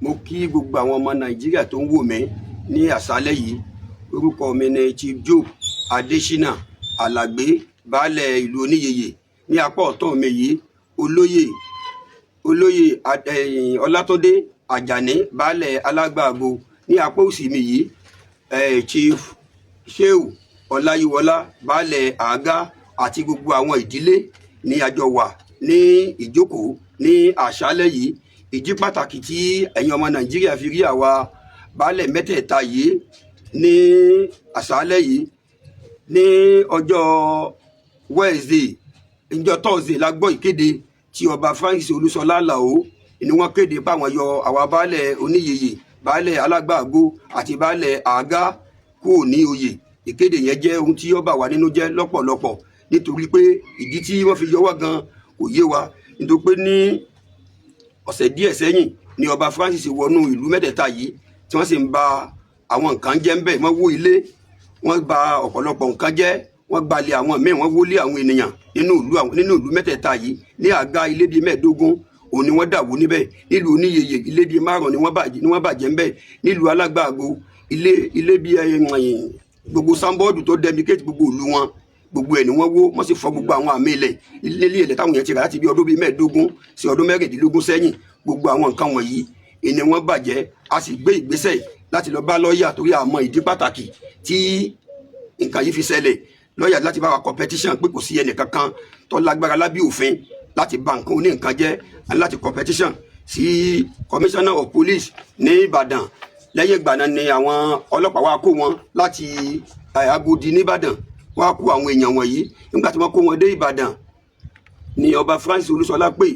Mo kí gbogbo àwọn ọmọ Nàìjíríà tó ń wò mí ní àṣálẹ́ yìí. Orúkọ mi ni Chief Job Adésínà Alàgbé, baálẹ̀ ìlú Oníyeye. Ní apá ọ̀tún mi yìí, olóyè Ọlátúndé Àjàní, baálẹ̀ Alágbàgo. Ní apá òsì mi yìí, Chief Shehu Ọláyíwọlá, baálẹ̀ Àgá, àti gbogbo àwọn ìdílé ní àjọ wà ní ìjókòó ní àṣálẹ́ yìí. Ìdí pàtàkì tí ẹ̀yin ọmọ Nàìjíríà fi rí àwa baálẹ̀ mẹ́tẹ̀ẹ̀ta yìí ní àṣálẹ́ yìí, ní ọjọ́ Wednesday, ọjọ́ Thursday la gbọ́ ìkéde tí ọba Francis Olúṣọlá Àlàó ni wọ́n kéde páwọn yọ àwa baálẹ̀ Oníyeye, baálẹ̀ Alágbàgo àti baálẹ̀ Àgá kúrò ní oyè. Ìkéde yẹn jẹ́ ohun tí ó bà wá nínú jẹ́ lọ́pọ̀lọpọ̀, nítorí pé ìdí tí wọ́n fi yọ wá gan kò yé wa. Nítorí pé ní ọ̀sẹ̀ díẹ̀ sẹ́yìn ni ọba Francis wọnú ìlú mẹ́tẹ̀ẹ̀ta yìí tí wọ́n sì ń ba àwọn nǹkan jẹ́ ń bẹ̀. Wọ́n wó ilé, wọ́n ba ọ̀pọ̀lọpọ̀ nǹkan jẹ́, wọ́n gbalẹ̀ àwọn míì, wọ́n wólé àwọn ènìyàn nínú ìlú mẹ́tẹ̀ẹ̀ta yìí. Ní Àgá, ilé bíi 15 òun ni wọ́n dà wó níbẹ̀. Nílùú Oníyeye, ilé bíi 5 ni wọ́n bàjẹ́ ń bẹ̀. Nílùú Alágbàgo, ilé bíi gbogbo sáńbọ́ọ̀dù tó dẹ́míkéètì gbogbo ìlú wọn, gbogbo ẹ̀ ni wọ́n wó. Wọ́n sì fọ́ gbogbo àwọn àmì ilẹ̀ táwọn yẹn ti rà láti bí ọdún bíi 15 sí ọdún 16 sẹ́yìn. Gbogbo àwọn nǹkan wọ̀nyí ni wọ́n bàjẹ́. A sì gbé ìgbésẹ̀ láti lọ bá lọ́ọ̀yà torí àmọ́ ìdí pàtàkì tí nǹkan yìí fi ṣẹlẹ̀. Lọ́ọ̀yà láti bá wa competition pé kò sí ẹnì kankan tó lágbára lábẹ́ òfin láti bà nǹkan oní nǹkan jẹ́, láti competition sí commissioner of police ní Ìbàdàn. Lẹ́yìn ìgbà náà ni àwọn ọlọ́pàá wá kó wọn láti Agodi ní Ìbàdàn, wá kó àwọn èèyàn wọ̀nyí. Nígbà tí wọ́n kó wọn dé Ìbàdàn ni ọba Francis Olúṣọlá pè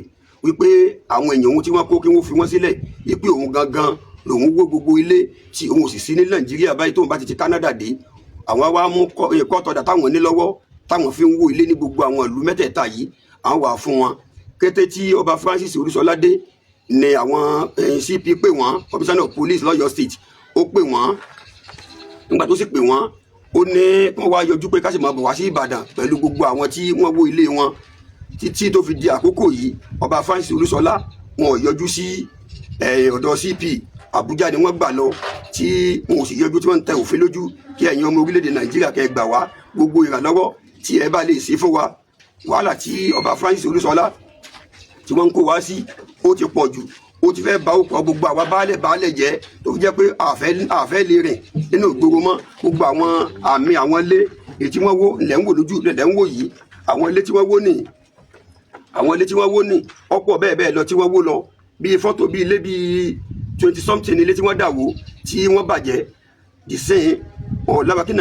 wípé àwọn èèyàn ohun tí wọ́n kó kí wọ́n fi wọ́n sílẹ̀, wípé òun gangan lòun wó gbogbo ilé tí òun ò sì sí ní Nàìjíríà báyìí tóun bá ti Canada dé. Àwọn wá mú kọ́tọ̀dà táwọn ní lọ́wọ́ táwọn fi ń wó ilé ní gbogbo àwọn ìlú mẹ́tẹ̀ẹ̀ta yìí, àwọn wà fún wọn. Kété tí ọba Francis Olúṣọlá dé ni àwọn CP pè wọ́n, commissioner of police lọ́yọ̀ state, ó pè wọ́n. Nígbà tó sì pè wọ́n, ó ní wọ́n wá yọjú pé ká sì máa bọ̀ wá sí Ìbàdàn pẹ̀lú gbogbo àwọn tí wọ́n wó ilé wọn. Títí tó fi di àkókò yìí, ọba Francis Olúṣọlá wọn ò yọjú sí ọ̀dọ̀ CP. Àbújá ni wọ́n gbà lọ, tí wọn ò sì yọjú, tí wọ́n ń tẹ òfin lójú kí ẹ̀yin ọmọ orílẹ̀-èdè Nàìjíríà kẹ́ gbà wá gbogbo ìrànlọ́wọ́ tí ẹ bá lè ṣe fún wa. Wàhálà tí ọba Francis Olúṣọlá tí wọ́n ń kó wá sí ó ti pọ̀ jù, ó ti fẹ́ bà ọkọ̀ gbogbo àwa baálẹ̀ jẹ́, tó fi jẹ́ pé àfẹ́ lè rìn nínú ìgboro mọ́. Gbogbo àwọn àmì àwọn ilé èyí tí wọ́n wó lẹ̀ ń wò lójú lẹ̀ ń wò yìí. Àwọn ilé tí wọ́n wó ní ọ̀pọ̀ bẹ́ẹ̀ lọ tí wọ́n wó lọ, bíi fọ́tò bíi ilé bíi 20 something ilé tí wọ́n dà wó tí wọ́n bàjẹ́. Dìsín ọ̀làwà kí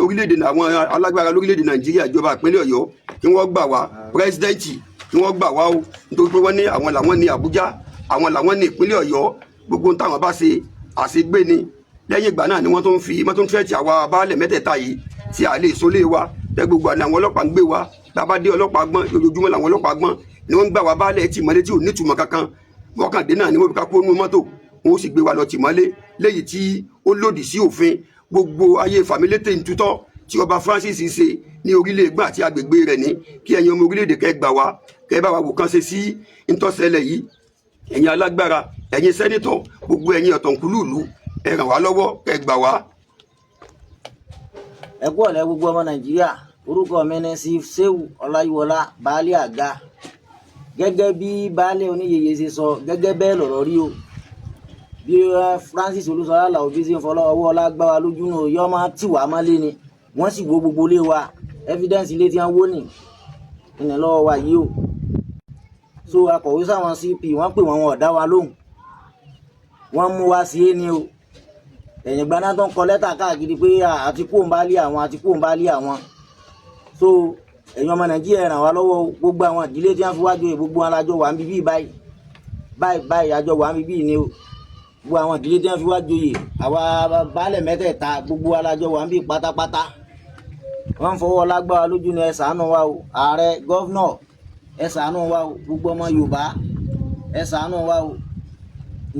orílẹ̀-èdè àwọn alágbára lórílẹ̀-èdè Nàìjíríà, ìjọba ìpínlẹ̀ Ọ̀yọ́ kí wọ́n gbà wá, pírẹsidẹ́ǹtì kí wọ́n gbà wá o, nítorí pé wọ́n ní àwọn làwọn ní Àbújá, àwọn làwọn ní ìpínlẹ̀ Ọ̀yọ́. Gbogbo ohun táwọn bá ṣe àṣegbé ni. Lẹ́yìn ìgbà náà ni wọ́n tún fẹ́ẹ̀tì àwa baálẹ̀ mẹ́tẹ̀ẹ̀ta yìí tí a lè sólé wa. Tẹ́ gbogbo àná àwọn ọlọ́pàá ń gbé wa, bàbá dé ọlọ́pàá gbọ́n, ojoojúmọ́ làwọn ọlọ́pàá gbọ́n ni wọ́n ń gbà wá baálẹ̀ tìmọ́lé tí ò nítumọ̀ kankan. Mọ́kàndé náà ni wọ́n fi ká kó nú mọ́tò, wọ́n ó sì gbé wa lọ tìmọ́lé, léyìí tí ó lòdì sí òfin. Gbogbo ayé fàmílétè ń tutọ́ tí ọba Francis ṣe ní orílẹ̀ Ẹ̀gbá àti agbègbè rẹ̀ ní kí ẹ̀yin ọmọ orílẹ̀-èdè kẹ́ gbà wá, kẹ́ bá wa wò kán ṣe sí ntọ́sẹ̀lẹ̀ yìí. Ẹ̀yin alágbára, ẹ̀yin sẹ́nitọ̀, gbogbo ẹ̀yin ọ̀tọ̀kùlùlù, ẹ ràn wá lọ́wọ́, kẹ́ gbà wá. Ẹ kú ọ̀lẹ́ gbogbo ọmọ Nàìjíríà. Orúkọ mi ni Chief Shehu Ọláyíwọlá, baálẹ̀ Àgá. Gẹ́gẹ́ bí baálẹ̀ Oníyeye ṣe sọ, gẹ́gẹ́ bẹ́ẹ̀ lọ̀rọ̀ rí o. Bí Francis Olúṣọlá Àlàó bí ṣe ń fọlọ́ ọwọ́ ọlá gbá wa lójú nù, yọ́ máa tì wá mọ́lé ni. Wọ́n sì wó gbogbo ilé wa, evidence ilé tí wọ́n wó ní lọ́wọ́ wa yìí o. So akọ̀wé sáwọn CP wọ́n pè wọ́n wọn ò dá wa lóhùn, wọ́n mú wa sí é ní o. Ẹ̀yìn gbaná tó ń kọ lẹ́tà káàkiri pé àti kó ń bá lé àwọn. So ẹ̀yin ọmọ Nàìjíríà ràn wá lọ́wọ́ o. Gbogbo àwọn ìdílé tí wọ́n fi wá joyè, gbogbo wọn lájọ wà ń bíbí báyìí àjọ wà ń bíbí ni o. Gbogbo àwọn ìdílé tí wọ́n fi wá joyè, àwa baálẹ̀ mẹ́tẹ̀ẹ̀ta gbogbo alájọ wà ń bí pátápátá. Wọ́n ń fọwọ́ lágbára lójú ni, ẹ ṣàánú wa o. Ààrẹ, gọ́vnọ̀, ẹ ṣàánú wa o. Gbogbo ọmọ Yorùbá, ẹ ṣàánú wa o.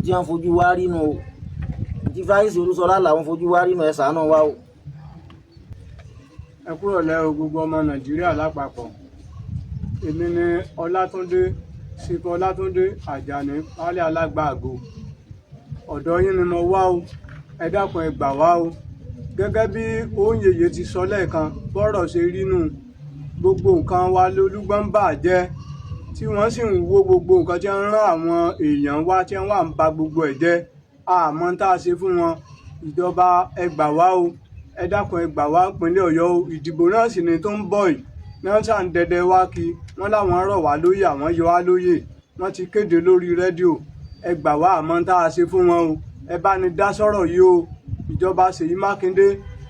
Tí wọ́n fojú wá rí nu o, tí Francis Olúṣọlá làwọn fojú wá rí nu, ẹ ṣàánú wa o. Ẹ kúrò lẹ́ o gbogbo ọmọ Nàìjíríà lápapọ̀. Èmi ni Ọlátúndé Àjàní, baálẹ̀ Alágbàgo. ọ̀dọ̀ yín ni mo wá o, ẹ dákun ẹ gbà wá o. Gẹ́gẹ́ bí Oyèyè ti sọ lẹ́ẹ̀kan, bọ́rọ̀ ṣe rí nù, gbogbo nǹkan wa lolúgbọ́n ń bàjẹ́, tí wọ́n sì ń wo gbogbo nǹkan tí wọ́n rán àwọn èèyàn wá tí wọ́n wà ń ba gbogbo ẹ̀ jẹ́. Àmọ́ tá a ṣe fún wọn, ìjọba ẹ gbà wá o, ẹ dákun ẹ gbà wá ìpínlẹ̀ Ọ̀yọ́ o. Ìdìbò náà sì ni tó ń bọ̀ yìí, náà ṣà ń dẹdẹ wá kí wọ́n láwọn rọ̀ wá lóyè, àwọn yọ wá lóyè, wọ́n ti kéde lórí rédíò. Ẹ gbà wá, àmọ́ tá a ṣe fún wọn o, ẹ bá ní dá sọ́rọ̀ yìí o. Ìjọba Ṣèyí Mákindé,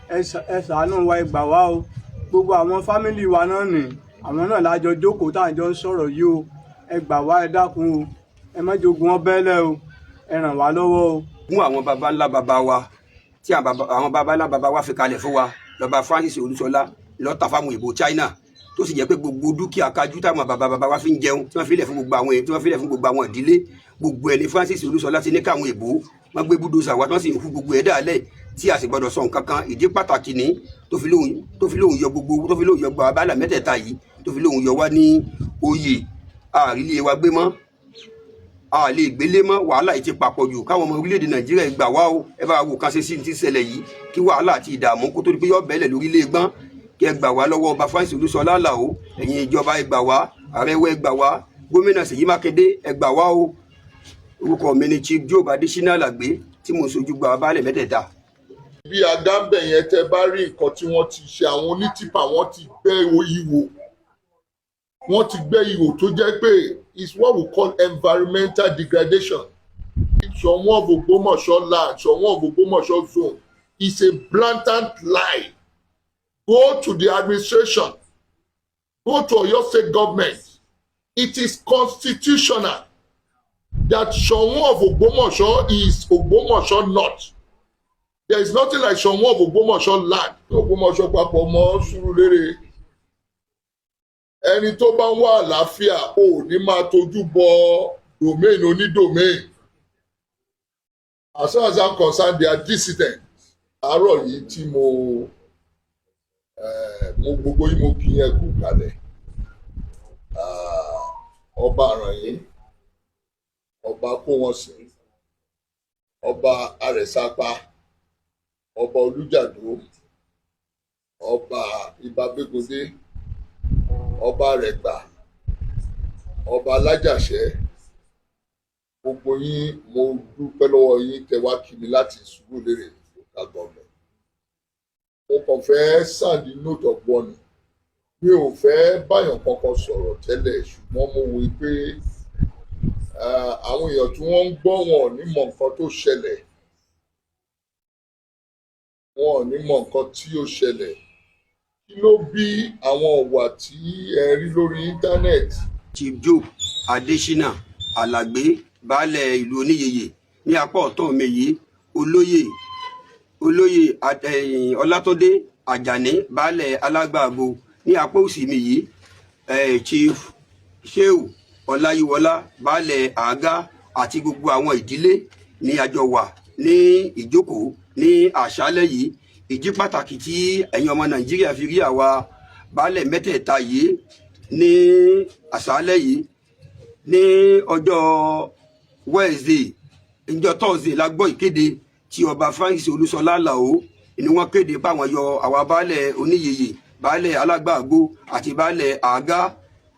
ẹ ṣàánú wa, ẹ gbà wá o. Gbogbo àwọn fámìlì wa náà nì, àwọn náà lájọ jókòó tá à ń jọ ń sọ̀rọ̀ yìí o. Ẹ gbà wá, ẹ dákun o, ẹ má jogun wọn bẹ́lẹ̀ o, ẹ ràn wá lọ́wọ́ o. Fún àwọn baba ńlá baba wa tí àwọn baba ńlá baba wa fi kalẹ̀ fún wa, lọ́ba Francis Olúṣọlá lọ́ta fáwọn ìbò China, tó sì jẹ́ pé gbogbo dúkìá kájú táwọn baba wa fi ń jẹun, tí wọ́n fi lẹ̀ fún gbogbo àwọn tí wọ́n fi lẹ̀ fún gbogbo àwọn ìdílé, gbogbo ẹni Francis Olúṣọlá ti ní káwọn ìbò wọ́n gbé búdòsà wa tí wọ́n sì ń hu gbogbo ẹ̀ dálẹ̀, tí a sì gbọ́dọ̀ sọ nǹkan kan. Ìdí pàtàkì ní tó fi lóun yọ gbogbo abala mẹ́tẹ̀ẹ̀ta yìí, tó fi lóun yọ wá ní oyè. Àrílé wa gbé mọ́, a lè gbélé mọ́, wàhálà yìí ti papọ̀ jù. Káwọn ọmọ orílẹ̀-èdè Nàìjíríà gbà wá o, ẹ bá wò kan ṣe sí ti ṣẹlẹ̀ yìí, kí wàhálà àti ìdààmú kó tó di pé yọ bẹ́ẹ̀lẹ̀ lórílẹ̀ gbọ́n. Kí ẹ gbà wá lọ́wọ́ ọba Francis Olúṣọlá Àlàó, ẹ̀yin ìjọba ẹ gbà wá, ààrẹ wa ẹ gbà wá, gómìnà Ṣèyí Mákindé ẹ gbà wá o. Orúkọ mi ni Chief Job Adésínà Àlàgbé, tí mo ṣojú gba abálẹ̀ mẹ́tẹ̀ẹ̀ta. Bí adámbẹ̀ yẹn tẹ́ bá rí nǹkan tí wọ́n ti ṣe, àwọn onítìpà wọ́n ti gbẹ́ ihò, wọ́n ti gbẹ́ ihò tó jẹ́ pé it's what we call environmental degradation. Ṣọ̀wọ́n of Ògbómọ̀ṣọ́ land, Ṣọ̀wọ́n of Ògbómọ̀ṣọ́ zone is a blatant lie. Go to the administration, go to Oyo State government. It is constitutional that Ṣọ̀wọ́n of Ògbómọ̀ṣọ́ is Ògbómọ̀ṣọ́ north. There is nothing like Ṣọ̀wọ́n of Ògbómọ̀ṣọ́ land. Ògbómọ̀ṣọ́ papọ̀ mọ́ Sùúrùlérè. Ẹni tó bá ń wá àlàáfíà ò ní máa tójú bọ domain onídomain. As far as I'm concerned, they are dissidents. Àárọ̀ yìí tí mo gbogbo yìí mo kí yẹn kú kalẹ̀. Ọba Àrànyìn, ọba Kówọ̀nsìn, ọba Arẹ̀sápá, ọba Olújàdó, ọba Ìbábégúndé, ọba Rẹ̀gbà, ọba Alájàṣẹ́, gbogbo yín mo dúpẹ́ lọ́wọ́ yín tẹ́ wá kí mi láti Sùúrùlérè local government. Mo kàn fẹ́ send note of warning. Mi ò fẹ́ báyọ̀ kankan sọ̀rọ̀ tẹ́lẹ̀, ṣùgbọ́n mo wí pé àwọn èèyàn tí wọ́n ń gbọ́ wọn ò ní mọ nǹkan tó ṣẹlẹ̀. Wọn ò ní mọ nǹkan tí ó ṣẹlẹ̀. Kí ló bí àwọn ọ̀wà tí ẹ rí lórí íńtánẹ́ẹ̀tì? Chief Job Adésínà Àlàgbé, baálẹ̀ ìlú Oníyeyè, ní apá ọ̀tún mi yìí, olóyè Ọlátúndé Àjàní, baálẹ̀ Alágbàbo, ní apá òsì mi yìí, Chief Shehu Ọláyíwọlá, baálẹ̀ Àágá, àti gbogbo àwọn ìdílé ní àjọ wà ní ìjókòó ní àṣálẹ́ yìí. Ìdí pàtàkì tí ẹ̀yin ọmọ Nàìjíríà fi rí àwa baálẹ̀ mẹ́tẹ̀ẹ̀ta yìí ní àṣálẹ́ yìí, ní ọjọ́ Wednesday, ọjọ́ Thursday la gbọ́ ìkéde tí ọba Francis Olúṣọlá Àlàó ni wọ́n kéde páwọn yọ àwa baálẹ̀ Oníyeyè, baálẹ̀ Alágbàgbó àti baálẹ̀ Àágá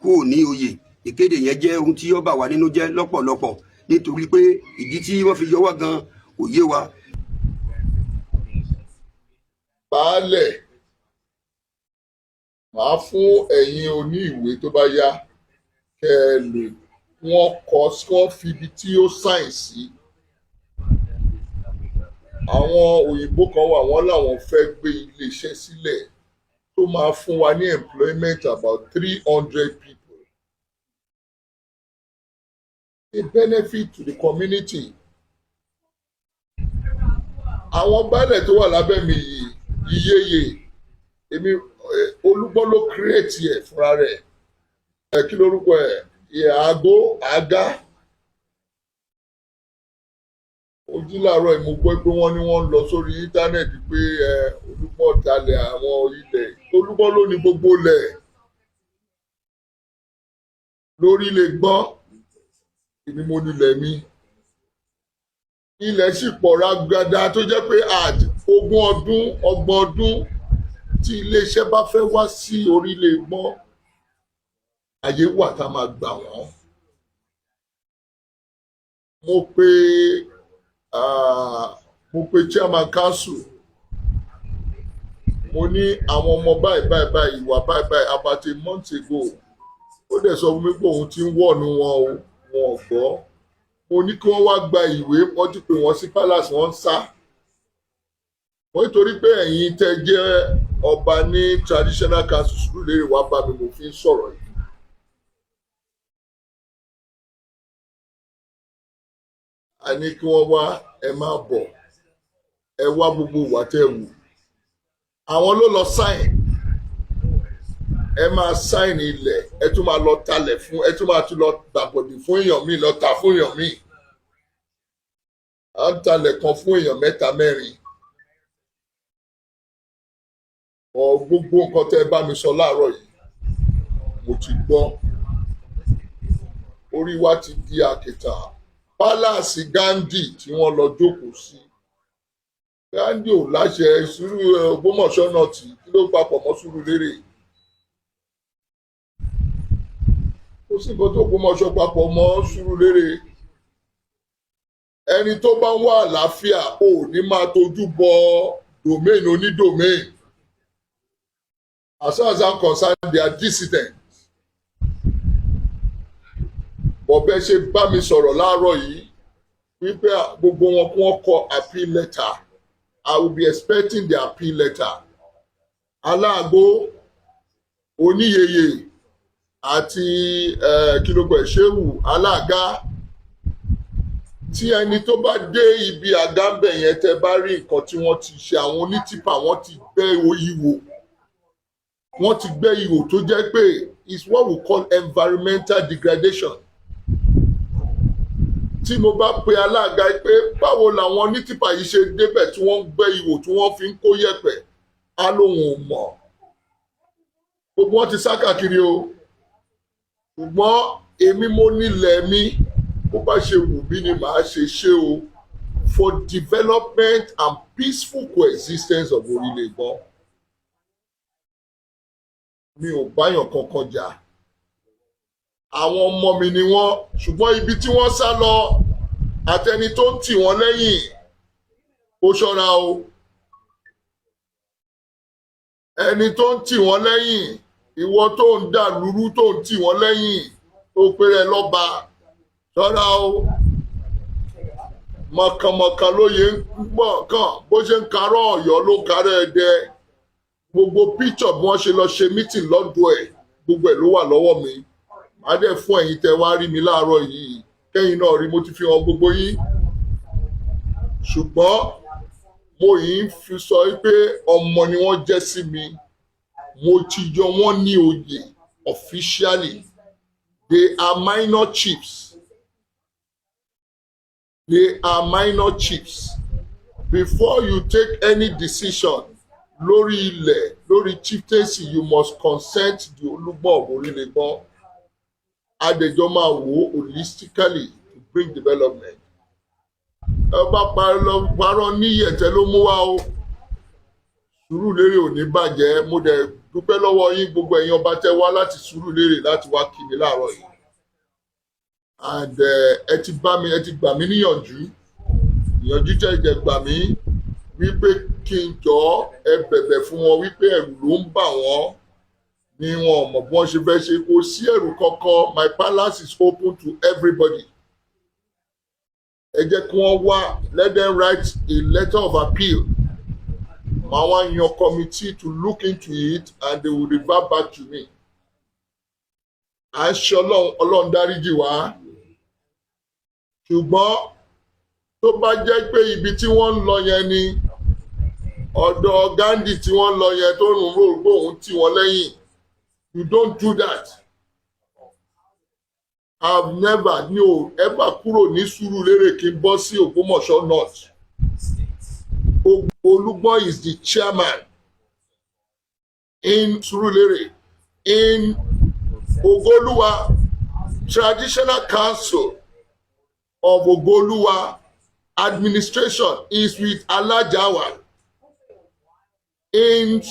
kúrò ní oyè. Ìkéde yẹn jẹ́ ohun tí ó bà wá nínú jẹ́ lọ́pọ̀lọpọ̀, nítorí pé ìdí tí wọ́n fi yọ wá gan kò yé wa. Baálẹ̀, màá fún ẹ̀yin oní ìwé tó bá yá kẹ́ ẹ lè wọ́n kọ́ sí wọ́n fi ibi tí ó sáìn sí. Àwọn òyìnbó kan wà wọ́n làwọn fẹ́ gbé iléeṣẹ́ sílẹ̀ tó máa fún wa ní employment about 300 people. A benefit to the community. Àwọn baálẹ̀ tó wà lábẹ́ mi yìí, Iyeye, èmi Olúgbọ́n ló create ẹ̀ fúnra rẹ̀. Kí lórúkọ ẹ̀? Àgó, Àgá. Ojú làárọ̀ mo gbọ́ pé wọ́n ní wọ́n ń lọ sórí íńtánẹ́ẹ̀tì pé Olúgbọ́n talẹ̀ àwọn ilẹ̀. Olúgbọ́n ló ní gbogbo ilẹ̀. Lórí lè gbọ́n, èmi mo nílẹ̀ mi. ilẹ̀ sì pọ̀ rágbádá tó jẹ́ pé 20 ọdún 30 ọdún tí iléeṣẹ́ bá fẹ́ wá sí orílẹ̀ Ẹ̀gbọ́n àyè wà tá a máa gbà wọ́n. mo pe chairman council mo ní àwọn ọmọ báyìí ìwà báyìí about a month ago ó dẹ̀ sọ fún mi pé òun ti ń wọ̀nù wọn ò gbọ́. Mo ní kí wọ́n wá gba ìwé wọ́n ti pè wọ́n sí palace wọ́n ń sá. Wọ́n nítorí pé ẹ̀yin tẹ́ jẹ́ ọba ní traditional council Surulere wá bá mi mo fi ń sọ̀rọ̀ yìí. A ní kí wọ́n wá ẹ máa bọ̀ ẹ wá gbogbo ìwà tẹ́ wù. Àwọn ló lọ sáìn ẹ máa sáìn ilẹ̀ ẹ tún máa lọ talẹ̀ fún ẹ tún máa tún lọ gbàbọ̀dì fún èèyàn míì lọ tà fún èèyàn míì. À ń talẹ̀ kan fún èèyàn 3 4. Gbogbo nǹkan tẹ́ ẹ bá mi sọ láàárọ̀ yìí mo ti gbọ́. Orí wa ti di àkìtà. Pálàsì Gandhi tí wọ́n lọ jókòó sí. Gandhi ò láṣẹ Ògbómọ̀ṣọ́ náà kí ló papọ̀ mọ́ Surulere. Kò sí nǹkan tó Ògbómọ̀ṣọ́ papọ̀ mọ́ Surulere. Ẹni tó bá ń wá àlàáfíà ò ní máa tójú bọ domain onídomain. As far as I'm concerned, they are dissidents. Bọ̀bẹ́ ṣe bá mi sọ̀rọ̀ láàárọ̀ yìí wípé gbogbo wọn kí wọ́n kọ appeal letter. I will be expecting the appeal letter. Aláàgbó, Oníyeye àti kílógbò Ṣéwù Aláàgá. Tí ẹni tó bá dé ibi àgámbẹ̀ yẹn tẹ́ bá rí nǹkan tí wọ́n ti ṣe àwọn onítìpà wọ́n ti gbẹ́ ihò. Wọ́n ti gbẹ́ ihò tó jẹ́ pé is what we call environmental degradation. Tí mo bá pe alága pé báwo làwọn onítìpà yìí ṣe débẹ̀ tí wọ́n ń gbẹ́ ihò tí wọ́n fi ń kó yẹ̀pẹ̀ á lóun ò mọ̀. Gbogbo wọn ti sá káàkiri o. Ṣùgbọ́n èmi mo nílẹ̀ mi bó bá ṣe wù mí ni màá ṣe ṣe o for development and peaceful coexistence of orílẹ̀ Ẹ̀gbọ́n. Mi ò báyàn kankan jà. Àwọn ọmọ mi ni wọ́n ṣùgbọ́n ibi tí wọ́n sá lọ àtẹni tó ń tì wọ́n lẹ́yìn ó ṣọ́ra o. Ẹni tó ń tì wọ́n lẹ́yìn ìwọ tó ń dà lúrú tó ń tì wọ́n lẹ́yìn tó péré lọ́ba ṣọ́ra o. Mọ̀kànmọ̀kàn lóye ń gbọ́ kàn bó ṣe ń karọ́ Ọ̀yọ́ ló karọ́ Ẹdẹ. Gbogbo píṣọ̀ bí wọ́n ṣe lọ ṣe mítìn lọ́dọ̀ ẹ̀ gbogbo ẹ̀ ló wà lọ́wọ́ mi. Màá dẹ̀ fún ẹ̀yin tẹ́ wá rí mi láàárọ̀ yìí kẹ́yìn náà rí mo ti fi hàn gbogbo yín. Ṣùgbọ́n mo yìí ń fi sọ pé ọmọ ni wọ́n jẹ́ sí mi. Mo ti yọ wọ́n ní oyè officially. They are minor chiefs. They are minor chiefs. Before you take any decision lórí ilẹ̀ lórí chieftaincy you must consent the Olúgbọ̀n of Orílẹ̀ Ẹ̀gbọ́n. Adẹjọ́ máa wò holistically to bring development. Ẹ bá parọ́ níyẹ̀tẹ́ ló mú wá o. Surulere ò ní bàjẹ́. Mo dẹ̀ dúpẹ́ lọ́wọ́ yín gbogbo ẹ̀yin ọba tẹ́ wá láti Surulere láti wá kí mi láàárọ̀ yìí. And ẹ ti gbà mí níyànjú. Ìyànjú jẹ́ ìjẹ́ gbà mí wípé kí n jọ ẹ bẹ̀bẹ̀ fún wọn wípé ẹ̀rù ló ń bà wọ́n. Ni wọn mọ̀ bí wọ́n ṣe fẹ́ ṣe kò sí ẹ̀rù kankan. My palace is open to everybody. Ẹ jẹ́ kí wọ́n wá let them write a letter of appeal. Màá wá yan committee to look into it and they will revert back to me. À ń ṣe Ọlọ́run dáríjì wá. Ṣùgbọ́n tó bá jẹ́ pé ibi tí wọ́n ń lọ yẹn ni ọ̀dọ̀ Gandhi tí wọ́n ń lọ yẹn tó rùn rògbò òun tì wọ́n lẹ́yìn. You don't do that. I've never ever kúrò ní Surulere kí n bọ́ sí Ògbómọ̀ṣọ́ North. Olúgbọ̀n is the chairman in Surulere. In Ogoluwa Traditional Council of Ogoluwa administration is with Alajawa. In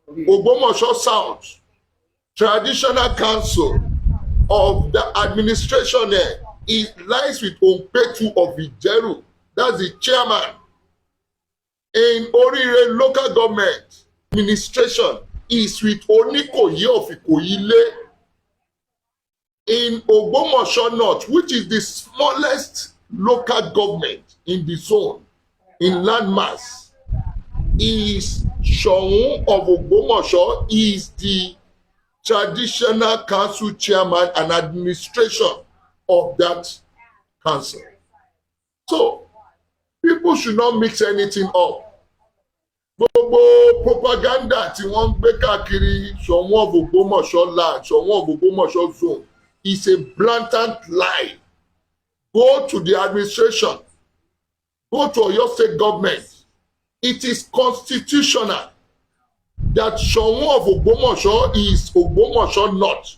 Ogbomoso South, traditional council of the administration there, it lies with Onpetu of Ijeru. That's the chairman. In Orire local government administration is with Onikoyi of Ikoyile. In Ogbomoso North, which is the smallest local government in the zone, in landmass, is Soun of Ogbomoso is the traditional council chairman and administration of that council. So people should not mix anything up. Gbogbo propaganda tí wọ́n ń gbé káàkiri Soun of Ogbomoso land, Soun of Ogbomoso zone is a blatant lie. Go to the administration. Go to Oyo State government. It is constitutional that Soun of Ogbomoso is Ogbomoso North.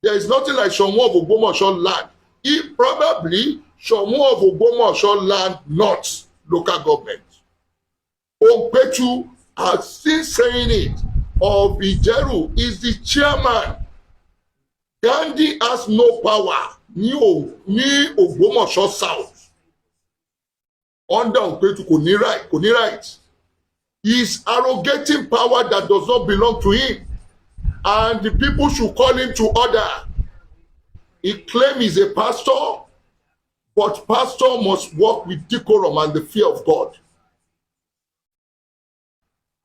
There is nothing like Soun of Ogbomoso land. It probably Soun of Ogbomoso land North local government. Onpetu has still saying it of Ijeru is the chairman. Gandhi has no power ní Ogbomoso South. Under Onpetu kò ní right. He is arrogating power that does not belong to him. And the people should call him to order. He claims he's a pastor, but pastor must work with decorum and the fear of God.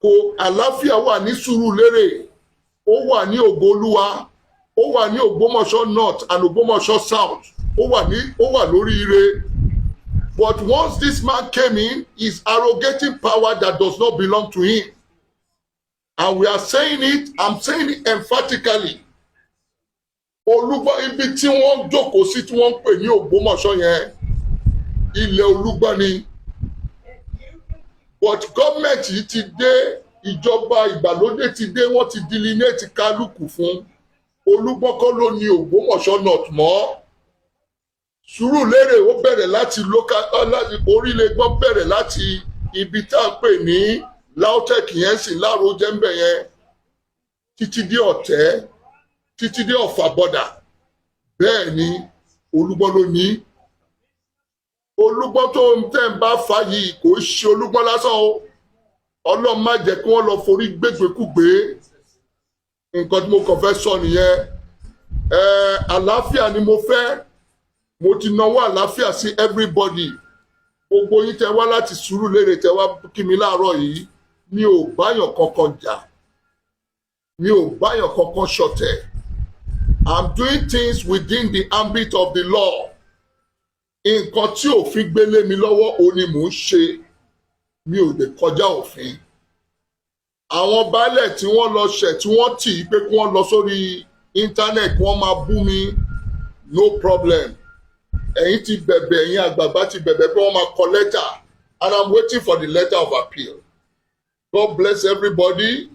Kò àlàáfíà wà ní Surulere, ó wà ní Ògo-Olúwa, ó wà ní Ogbomoso North and Ogbomoso South, ó wà lórí ire. But once this man came in, he's arrogating power that does not belong to him. And we are saying it, I'm saying it emphatically. Olúgbọ́n ibi tí wọ́n jókòó sí tí wọ́n ń pè ní Ògbómọ̀ṣọ́ yẹn, ilẹ̀ Olúgbọ́n ni. But gọ́ọ̀mẹ̀ntì yìí ti dé, ìjọba ìgbàlódé ti dé, wọ́n ti delineate kálukú fún. Olúgbọ́n kọ́ ló ní Ògbómọ̀ṣọ́ North mọ́. Surulere ó bẹ̀rẹ̀ láti orílẹ̀-ègbọ́n bẹ̀rẹ̀ láti ibi tá a pè ní Lautech yẹn sì láàrọ̀ jẹ́ńbẹ̀ yẹn títí dé Ọ̀tẹ́ títí dé Ọ̀fà bọ́dà. Bẹ́ẹ̀ ni Olúgbọ́n ló ní. Olúgbọ́n tó ń tẹ̀ ń bá fà yìí kò ṣe Olúgbọ́n lásán o. Ọlọ́run má jẹ́ kí wọ́n lọ forí gbégbékúgbé. Nǹkan tí mo kàn fẹ́ sọ nìyẹn. Àlàáfíà ni mo fẹ́. Mo ti náwó àlàáfíà sí everybody. Gbogbo yín tẹ wá láti Surulere tẹ wá kí mi láàárọ̀ yìí. Mi ò báyàn kankan jà. Mi ò báyàn kankan ṣọ̀tẹ̀. I'm doing things within the ambit of the law. Nǹkan tí òfin gbélé mi lọ́wọ́ òun ni mò ń ṣe. Mi ò lè kọjá òfin. Àwọn baálẹ̀ tí wọ́n lọ ṣẹ̀ tí wọ́n tì í pé kí wọ́n lọ sórí íńtánẹ̀tì wọ́n máa bú mi. No problem. Ẹ̀yin ti bẹ̀bẹ̀, ẹ̀yin àgbààgbà ti bẹ̀bẹ̀ pé wọ́n máa kọ lẹ́tà and I'm waiting for the letter of appeal. God bless everybody.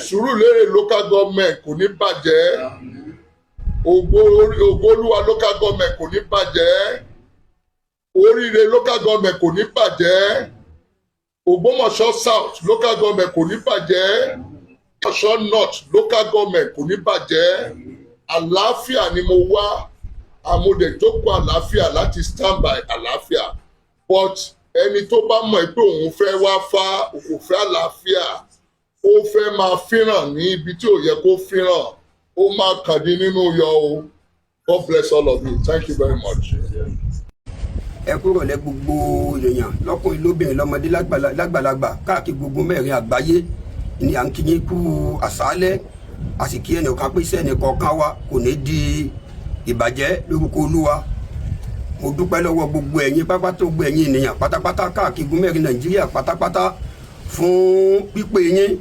Surulere local government kò ní bàjẹ́. Ògo-Olúwa local government kò ní bàjẹ́. Oríire local government kò ní bàjẹ́. Ogbomoso South local government kò ní bàjẹ́. Ogbomoso North local government kò ní bàjẹ́. Àlàáfíà ni mo wá. Àmọ̀dẹ̀jókòó àlàáfíà láti stand by àlàáfíà. But ẹni tó bá mọ̀ pé òun fẹ́ wá fá òkò fẹ́ àlàáfíà, ó fẹ́ máa fíràn ní ibi tí ò yẹ kó fíràn, ó máa kàdí nínú yọ o. God bless all of you. Thank you very much. Ẹ kúrò lẹ gbogbo èèyàn lọ́kùnrin lóbìnrin lọ́mọdé lágbàlagbà káàkiri gbogbo mẹ́rin àgbáyé ni à ń kí yín kú àsálẹ́ àsìkí ẹnìkan pé iṣẹ́ ẹnìkọ̀ọ̀kan wa kò ní di ìbàjẹ́ lórúkọ Olúwa. Mo dúpẹ́ lọ́wọ́ gbogbo ẹ̀yin pápátá gbogbo ẹ̀yin ènìyàn pátápátá káàkiri mẹ́rin Nàìjíríà pátápátá fún pípé yín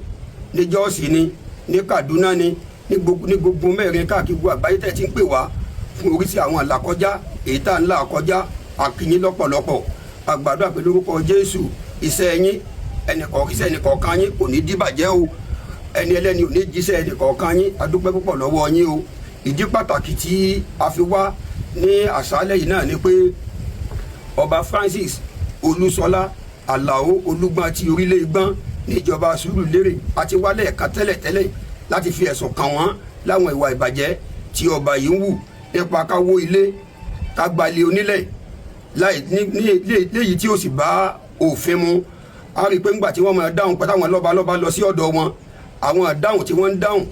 ní Jọ́ọ̀sì ni ní Kaduna ni ní gbogbo mẹ́rin káàkiri gbogbo àgbáyé tẹ́ ti ń pè wá fún oríṣi àwọn àlàkọjá èyí tá à ń là kọjá àkíyín lọ́pọ̀lọpọ̀ àgbàdo àpè lórúkọ Jésù iṣẹ́ yín iṣẹ́ ẹnìkọ̀ọ̀kan yín kò ní dìbàjẹ́ o ẹni ẹlẹ́ni ò ní jíṣẹ́ ẹnìkọ̀ọ̀kan yín a dúpẹ́ púpọ̀ lọ́wọ́ yín o. Ìdí pàtàkì tí a fi wá ní àṣálẹ́ yìí náà ni pé Ọba Francis Olúṣọlá Àlàó Olúgbọ́n ti orílẹ̀ Igbọ́n níjọba Sùúrùlérè àti wálẹ̀ ẹ̀ka tẹ́lẹ̀tẹ́lẹ̀ láti fi ẹ̀sùn kàn wọ́n láwọn ìwà ìbàjẹ́ tí ọba yìí ń wù nípa ká wó ilé ká gbalẹ̀ onílẹ̀ léyìí tí ó sì bá òfin mu. A rí i pé ńgbà tí wọ́n máa dáhùn pẹ̀lú àwọn lọ́balọ́ba lọ sí ọ̀dọ̀ wọn, àwọn àdáhùn tí wọ́n ń dáhùn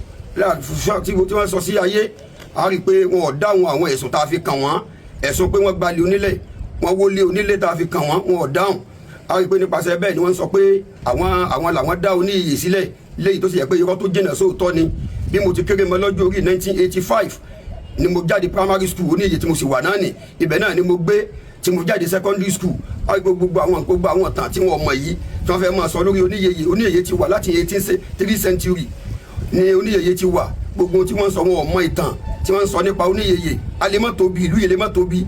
tí wọ́n sọ sí ayé, a rí i pé wọn ò dáhùn àwọn ẹ̀sùn tá a fi kàn wọ́n, ẹ̀sùn pé wọ́n gbalẹ̀ onílẹ̀, wọ́n wólé onílé tá a fi kàn wọ́n, wọn ò dáhùn. A rí i pé nípasẹ̀ bẹ́ẹ̀ ni wọ́n sọ pé àwọn làwọn dá Oníyìyè sílẹ̀, léyìí tó sì yẹ pé irọ́ tó jìnnà sóòótọ́ ni. Bí mo ti kéré mọ lọ́jọ́ orí 1985 ni mo jáde primary school Oníyìyè tí mo sì wà náà nì, ibẹ̀ náà ni mo gbé tí mo jáde secondary school. A rí i pé gbogbo àwọn tàn tí wọ́n mọ̀ yìí tí wọ́n fẹ́ máa sọ lórí Oníyìyè ti wà láti 18th century ni Oníyìyè ti wà. Gbogbo tí wọ́n sọ wọn ò mọ ìtàn tí wọ́n sọ nípa Oníyìyè. A lè má tóbi, ìlú yìí lè má tóbi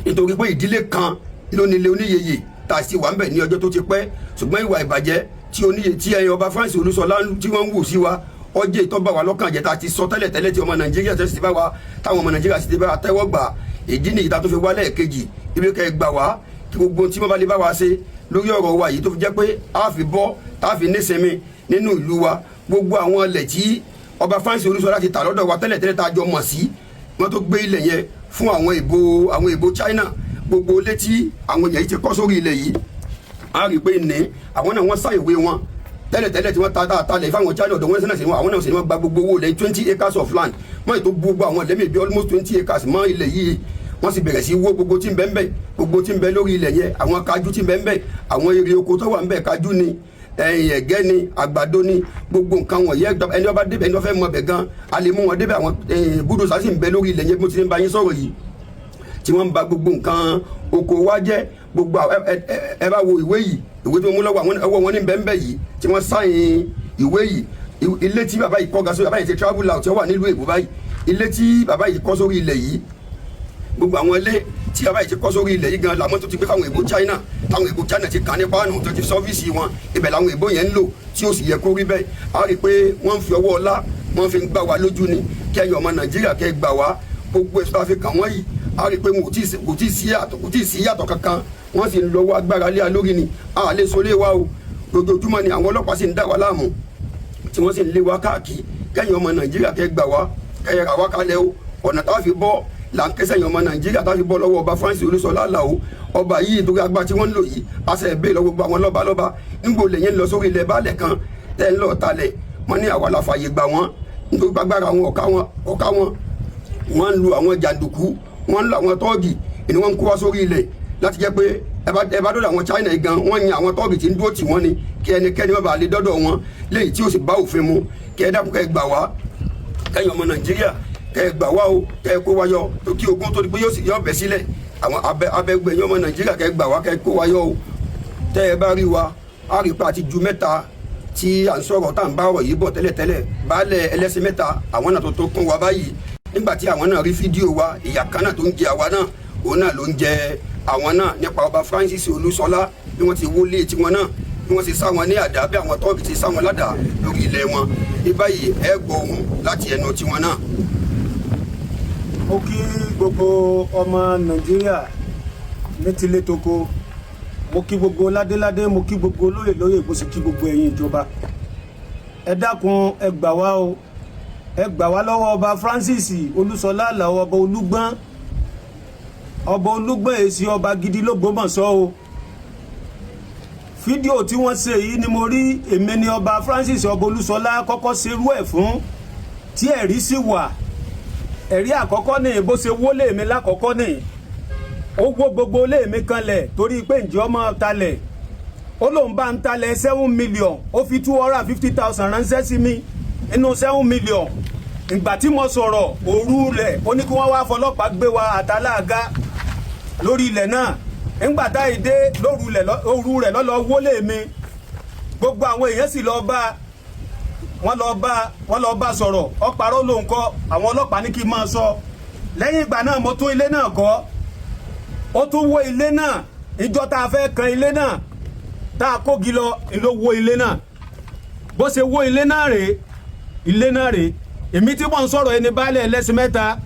nítorí pé ìdílé kan ló nílé Oníyìyè tá a sì wà ń bẹ̀ ní ọjọ́ tó ti pẹ́. Ṣùgbọ́n ìwà ìbàjẹ́ tí Oníyìyè tí ọba Francis Olúṣọlá tí wọ́n ń wù sí wa ọjọ́ ìtọ́ba wa lọ́kàn jẹ́ tá a ti sọ tẹ́lẹ̀tẹ́lẹ̀ tí ọmọ Nàìjíríà tẹ́sí ti bá wa táwọn ọmọ Nàìjíríà sì ti bá wa tẹ́wọ́ gbà. Ìdí nìyí tá a tó fi wá lẹ́ẹ̀kejì ibi kẹ́ gbà wá kí gbogbo tí wọ́n bá lè bá wa ṣe lórí ọ̀rọ̀ wa yìí tó fi jẹ́ pé a fi bọ́ tá a fi nísinmi nínú ìlú wa. Gbogbo àwọn ilẹ̀ tí ọba Francis Olúṣọlá ti tà lọ́dọ̀ wa tẹ́lẹ̀tẹ́lẹ̀ tá a jọ mọ̀ sí, wọ́n tó gbé ilẹ̀ yẹn fún àwọn ìbò China. Gbogbo ilé tí àwọn èèyàn yìí ti kọ́ sórí ilẹ̀ yìí, a rí i pé ní àwọn náà wọ́n sá ìwé wọn tẹ́lẹ̀tẹ́lẹ̀ tí wọ́n ta lẹ̀ fáwọn China ọ̀dọ̀ wọn sínú àwọn náà sì ni wọ́n gba gbogbo owó lẹ̀ 20 acres of land. Wọ́n yìí tó gbogbo àwọn lẹ́mìí bí almost 20 acres mọ́ ilẹ̀ yìí. Wọ́n sì bẹ̀rẹ̀ sí wó gbogbo tí ń bẹ ń bẹ, gbogbo tí ń bẹ lórí ilẹ̀ yẹn, àwọn kájú tí ń bẹ ń bẹ, àwọn èrè oko tó wà ń bẹ, kájú ni ẹ̀gẹ́ ni àgbàdo ni gbogbo nǹkan wọ̀nyí. Ẹni ọba débẹ̀ ẹni wọ́n fẹ́ mọ bẹ̀ gan, a lè mú wọn débẹ̀. Àwọn búdòsà sì ń bẹ lórí ilẹ̀ yẹn bí mo ti ń bá yín sọ̀rọ̀ yìí, tí wọ́n ń ba gbogbo nǹkan oko wa jẹ́. Gbogbo ẹ bá wo ìwé yìí, ìwé tí wọ́n mú lọ́wọ́ ọwọ́ wọn ní bẹ́ẹ̀ yìí tí wọ́n sáyìn ìwé yìí. Ilé tí bàbá yìí kọ́ ga sórí, bàbá yìí ti travel out tí wọ́n wà nílùú Èkó báyìí. Ilé tí bàbá yìí kọ́ sórí ilẹ̀ yìí, gbogbo àwọn ilé tí bàbá yìí ti kọ́ sórí ilẹ̀ yìí gan làwọn tó ti gbé fáwọn èbó China, táwọn èbó China ti kàn ní páànù tó ti sọ́fíìsì wọn, ibẹ̀ làwọn èbó yẹn ń lò tí ó sì yẹ kó rí bẹ́ẹ̀. A rí i pé wọ́n ń fi ọwọ́ ọlá wọ́n fi ń gbá wa lójú ni. Kẹ́yìn ọmọ Nàìjíríà kẹ́ gbà wá gbogbo ẹ̀sùn àfikàn wọ́n yìí. A rí i pé kò tí ì sí yàtọ̀ kankan, wọ́n sì ń lọ́wọ́ agbára lé alórí ni. A lè sọ lé wa o, lójoojúmọ́ ni àwọn ọlọ́pàá sì ń dá wa láàmú tí wọ́n sì ń lé wa káàkiri. Kẹ́yìn ọmọ Nàìjíríà kẹ́ gbà wá, kẹ́ ra wá kalẹ̀ o. Ọ̀nà tá a fi bọ́ là ń kẹsẹ̀ yẹn ọmọ Nàìjíríà tá a fi bọ́ lọ́wọ́ ọba Francis Olúṣọlá Àlàó. Ọba yìí torí agbá tí wọ́n ń lò yìí, a sẹ̀ bẹ́ẹ̀ lọ gbogbo àwọn lọ́balọ́ba nígbò lè yẹn lọ sórí ilẹ̀ baálẹ̀ kan tẹ́ ń lọ talẹ̀. Wọ́n ní àwa la fàyè gbà wọ́n nítorí gbàgbára àwọn ọ̀ká wọn. Wọ́n ń lu àwọn jàǹdùkú, wọ́n ń lu àwọn tọ́ọ̀gì, ni wọ́n ń kó wá sórí ilẹ̀ láti jẹ́ pé ẹ bá dọ́dọ̀ àwọn China gan, wọ́n yan àwọn tọ́ọ̀gì tí ń dúró tì wọ́n ni kí ẹnikẹ́ni má bàa lè dọ́dọ̀ wọn léyìí tí ó sì bá òfin mu. Kí ẹ dákun kẹ́ gbà wá, kẹ́yìn ọmọ Nàìjíríà kẹ́ gbà wá o, kẹ́ kó wáyọ tó kí ogun tó di pé yóò bẹ̀ sílẹ̀. Àwọn abẹ́gbẹ̀yìn ọmọ Nàìjíríà kẹ́ gbà wá, kẹ́ kó wáyọ o. Tẹ́ ẹ bá rí wa, a rí pa àti ju mẹ́ta tí à ń sọ̀rọ̀ tá à ń bá ọ̀rọ̀ yìí bọ̀ tẹ́lẹ̀tẹ́lẹ̀. Baálẹ̀ ẹlẹ́sìn mẹ́ta àwọn náà tó kún wa báyìí. Nígbà tí àwọn náà rí fídíò wa, ìyà kan náà tó ń jẹ àwa náà, òun náà ló ń jẹ àwọn náà nípa ọba Francis Olúṣọlá bí wọ́n ti wọlé tiwọn náà, bí wọ́n ti sá wọn ní àdá, bí àwọn tọ́ọ̀gì ti sá wọn ládàá lórí ilẹ̀ wọn. Ní báyìí ẹ gbọ́ ohùn láti ẹnu tiwọn náà. Mo kí gbogbo ọmọ Nàìjíríà ní tilé toko, mo kí gbogbo ládéládé, mo kí gbogbo lóyè, mo sì kí gbogbo ẹ̀yin ìjọba. Ẹ dákun ẹ gbà wá o, ẹ gbà wá lọ́wọ́ ọba Francis Olúṣọlá Àlàó, ọba Olúgbọ́n. Ọba Olúgbọ́n èsì ọba gidi l'Ógbómọ̀ṣọ́ o. Fídíò tí wọ́n ṣe yìí ni mo rí, èmi ni ọba Francis ọba Olúṣọlá kọ́kọ́ ṣerú ẹ̀ fún, tí ẹ̀rí sì wà. Ẹ̀rí àkọ́kọ́ ní bó ṣe wólé mi lákọ́kọ́ ní ó wó gbogbo lé mi kanlẹ̀ torí pé ǹjẹ́ ọmọ talẹ̀ ó lóun bá ń talẹ̀ 7 million, ó fi 250,000 ránṣẹ́ sí mi inú 7 million. Ìgbà tí mo sọ̀rọ̀ òru rẹ̀ ó ní kí wọ́n wá fọlọ́pàá gbé wa àtàláàgá lórí ilẹ̀ náà. Nígbà tá ìdé lóru rẹ̀ lọ́lọ́ wólé mi, gbogbo àwọn èèyàn sì lọ bá wọ́n lọ bá sọ̀rọ̀, ó parọ́ ló ń kọ́, àwọn ọlọ́pàá ní kí n máa sọ. Lẹ́yìn ìgbà náà mo tún ilé náà kọ́, ó tún wó ilé náà. Ìjọ tá a fẹ́ kan ilé náà tá a kógi lọ ló wó ilé náà. Bó ṣe wó ilé náà rèé, èmi tí mò ń sọ̀rọ̀ ẹni baálẹ̀ ẹlẹ́sìn mẹ́ta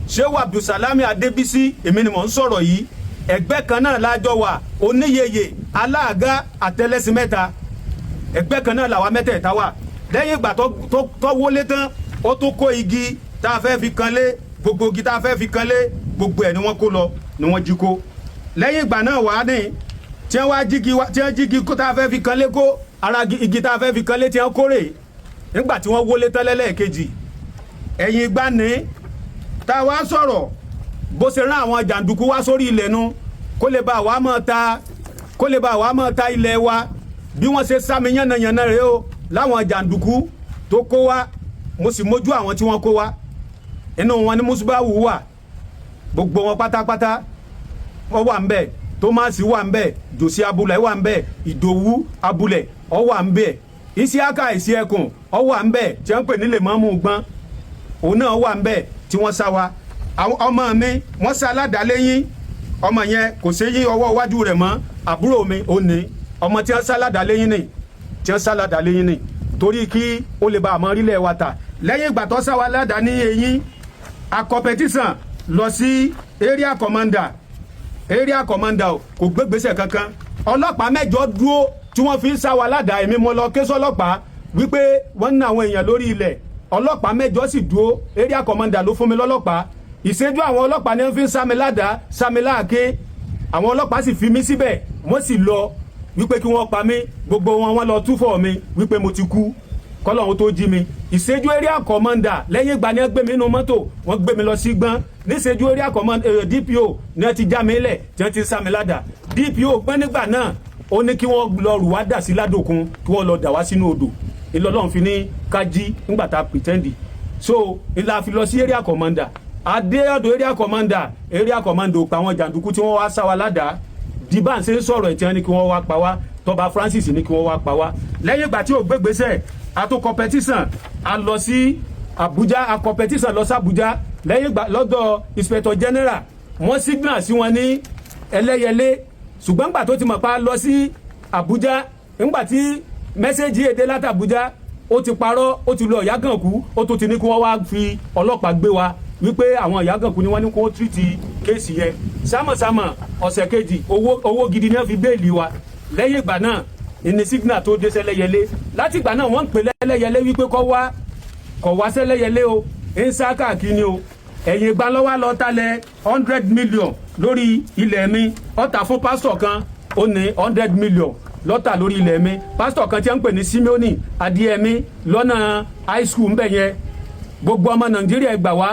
Shehu Abdulsalami Adébísí, èmi ni mò ń sọ̀rọ̀ yìí. ẹgbẹ́ kan náà lájọ wà oníyeye aláàgá àtẹlẹsìn mẹ́ta ẹgbẹ́ kan náà làwa mẹ́tẹ̀ẹ̀ta wà lẹ́yìn ìgbà tó wọlé tán ó tún kó igi tá a fẹ́ fi kanlé gbogbo igi tá a fẹ́ fi kanlé gbogbo ẹ̀ ni wọ́n kó lọ ni wọ́n jí kó lẹ́yìn ìgbà náà wà ní tí wọ́n jígi tá a fẹ́ fi kanlé kó ara igi tá a fẹ́ fi kanlé tí wọ́n kórè nígbà tí wọ́n wọlé tán lẹ́lẹ́ẹ̀kejì ẹ̀yìn ìgbà ní tá a wá sọ̀rọ̀ bó ṣe rán àwọn jàǹdùkú wá sórí ilẹ̀ nu kó lè bá wa mọ̀ ta ilẹ̀ wa bí wọ́n ṣe sá mi yánnayànna rèé o láwọn jàǹdùkú tó kó wá mo sì mójú àwọn tí wọ́n kó wá inú wọn ni Musbahu wà gbogbo wọn pátápátá wọ́n wà ń bẹ̀ Thomas wà ń bẹ̀ Jòsí Abulẹ̀ wà ń bẹ̀ Ìdòwú Abulẹ̀ ó wà ń bẹ̀ Isiaka Isiekun ó wà ń bẹ̀ tí wọ́n pè ní Lèmọ́mù Gbọ́n òun náà wà ń bẹ̀ tí wọ́n sá wa ọmọ mi wọ́n sá aládàálẹ́yìn ọmọ yẹn kò sí yí ọwọ́ iwájú rẹ̀ mọ́ àbúrò mi ò ní ọmọ tí wọ́n sá aládàálẹ́yìn ni torí kí ó lè bá àmọ́ rílẹ̀ wa tà lẹ́yìn ìgbà tó sá wa aládàá ní eyín a competition lọ sí area commander kò gbégbèsè kankan ọlọ́pàá mẹ́jọ dúró tí wọ́n fi ń sá wa aládàá èmi mo lọ ké sọ́lọ́pàá wípé wọ́n ń ná àwọn èèyàn lórí ilẹ̀ ọlọ́pàá mẹ́jọ sì dúró area commander ló fún mi lọ́lọ́pàá ìṣẹ́jú àwọn ọlọ́pàá ní wọ́n fi ń sámi ládàá sámi láàké àwọn ọlọ́pàá sì fi mí síbẹ̀ wọ́n sì lọ wípé kí wọ́n pa mí gbogbo wọn lọ túfọ̀ mi wípé mo ti kú kọ́lọ́hún tó jí mi ìṣẹ́jú area commander lẹ́yìn ìgbà ni wọ́n gbé mi nínú mọ́tò wọ́n gbé mi lọ sí Gbọ́n níṣẹ́jú area commander DPO ni wọ́n ti já mi lẹ̀ tí wọ́n ti sámi ládàá DPO Gbọ́n nígbà náà ó ní kí wọ́n lọ rù wá dà sí ládòkun kí wọ́n lọ dà wá sínú odò ìlọ́lọ́run fi ní ká jí nígbà tá a pretend so ìlà fi lọ sí area commander adé ọ̀dọ̀ area commander ò pa àwọn jàǹdùkú tí wọ́n wá sá wa ládàá dìbà ń ṣe ń sọ̀rọ̀ ẹ̀ tí wọ́n ní kí wọ́n wá pa wá tọba Francis ní kí wọ́n wá pa wá lẹ́yìn ìgbà tí ò gbégbèsè àtò competition a lọ sí Abuja a competition lọ sí Abuja lẹ́yìn ìgbà lọ́dọ̀ inspector general wọ́n signal sí wọn ní Ẹlẹ́yẹlé ṣùgbọ́n gbà tó ti mọ̀ pa lọ sí Abuja ńgbà tí mẹ́sẹ̀jì èdè láti Abuja ó ti parọ́ ó ti lọ Ìyágànkú ó tó ti ní kí wọ́n wá fi ọlọ́pàá gbé wa wípé àwọn Ìyágànkú ni wọ́n ní kó tírìtì kéèsì yẹn sámọ̀sámọ̀ ọ̀sẹ̀ kejì owó gidi ní wọ́n fi béèlì wa lẹ́yìn ìgbà náà ìní signal tó dé sẹ́lẹ́yẹlé láti ìgbà náà wọ́n ń pè lẹ́lẹ́yẹlé wípé kọ́ wá sẹ́lẹ́yẹlé o ń sá káàkiri o ẹ̀yìn ìgbà lọ́wọ́ lọ talẹ̀ 100 million lórí ilẹ̀ mi ọ̀tà fún pásítọ̀ kan ó ní 100 million lọ́tà lórí ilẹ̀ mi pásítọ̀ kan tí wọ́n ń pè ní Simeoni Adéyẹmí lọ́nà high school ńbẹ̀ yẹn gbogbo ọmọ Nàìjíríà gbà wá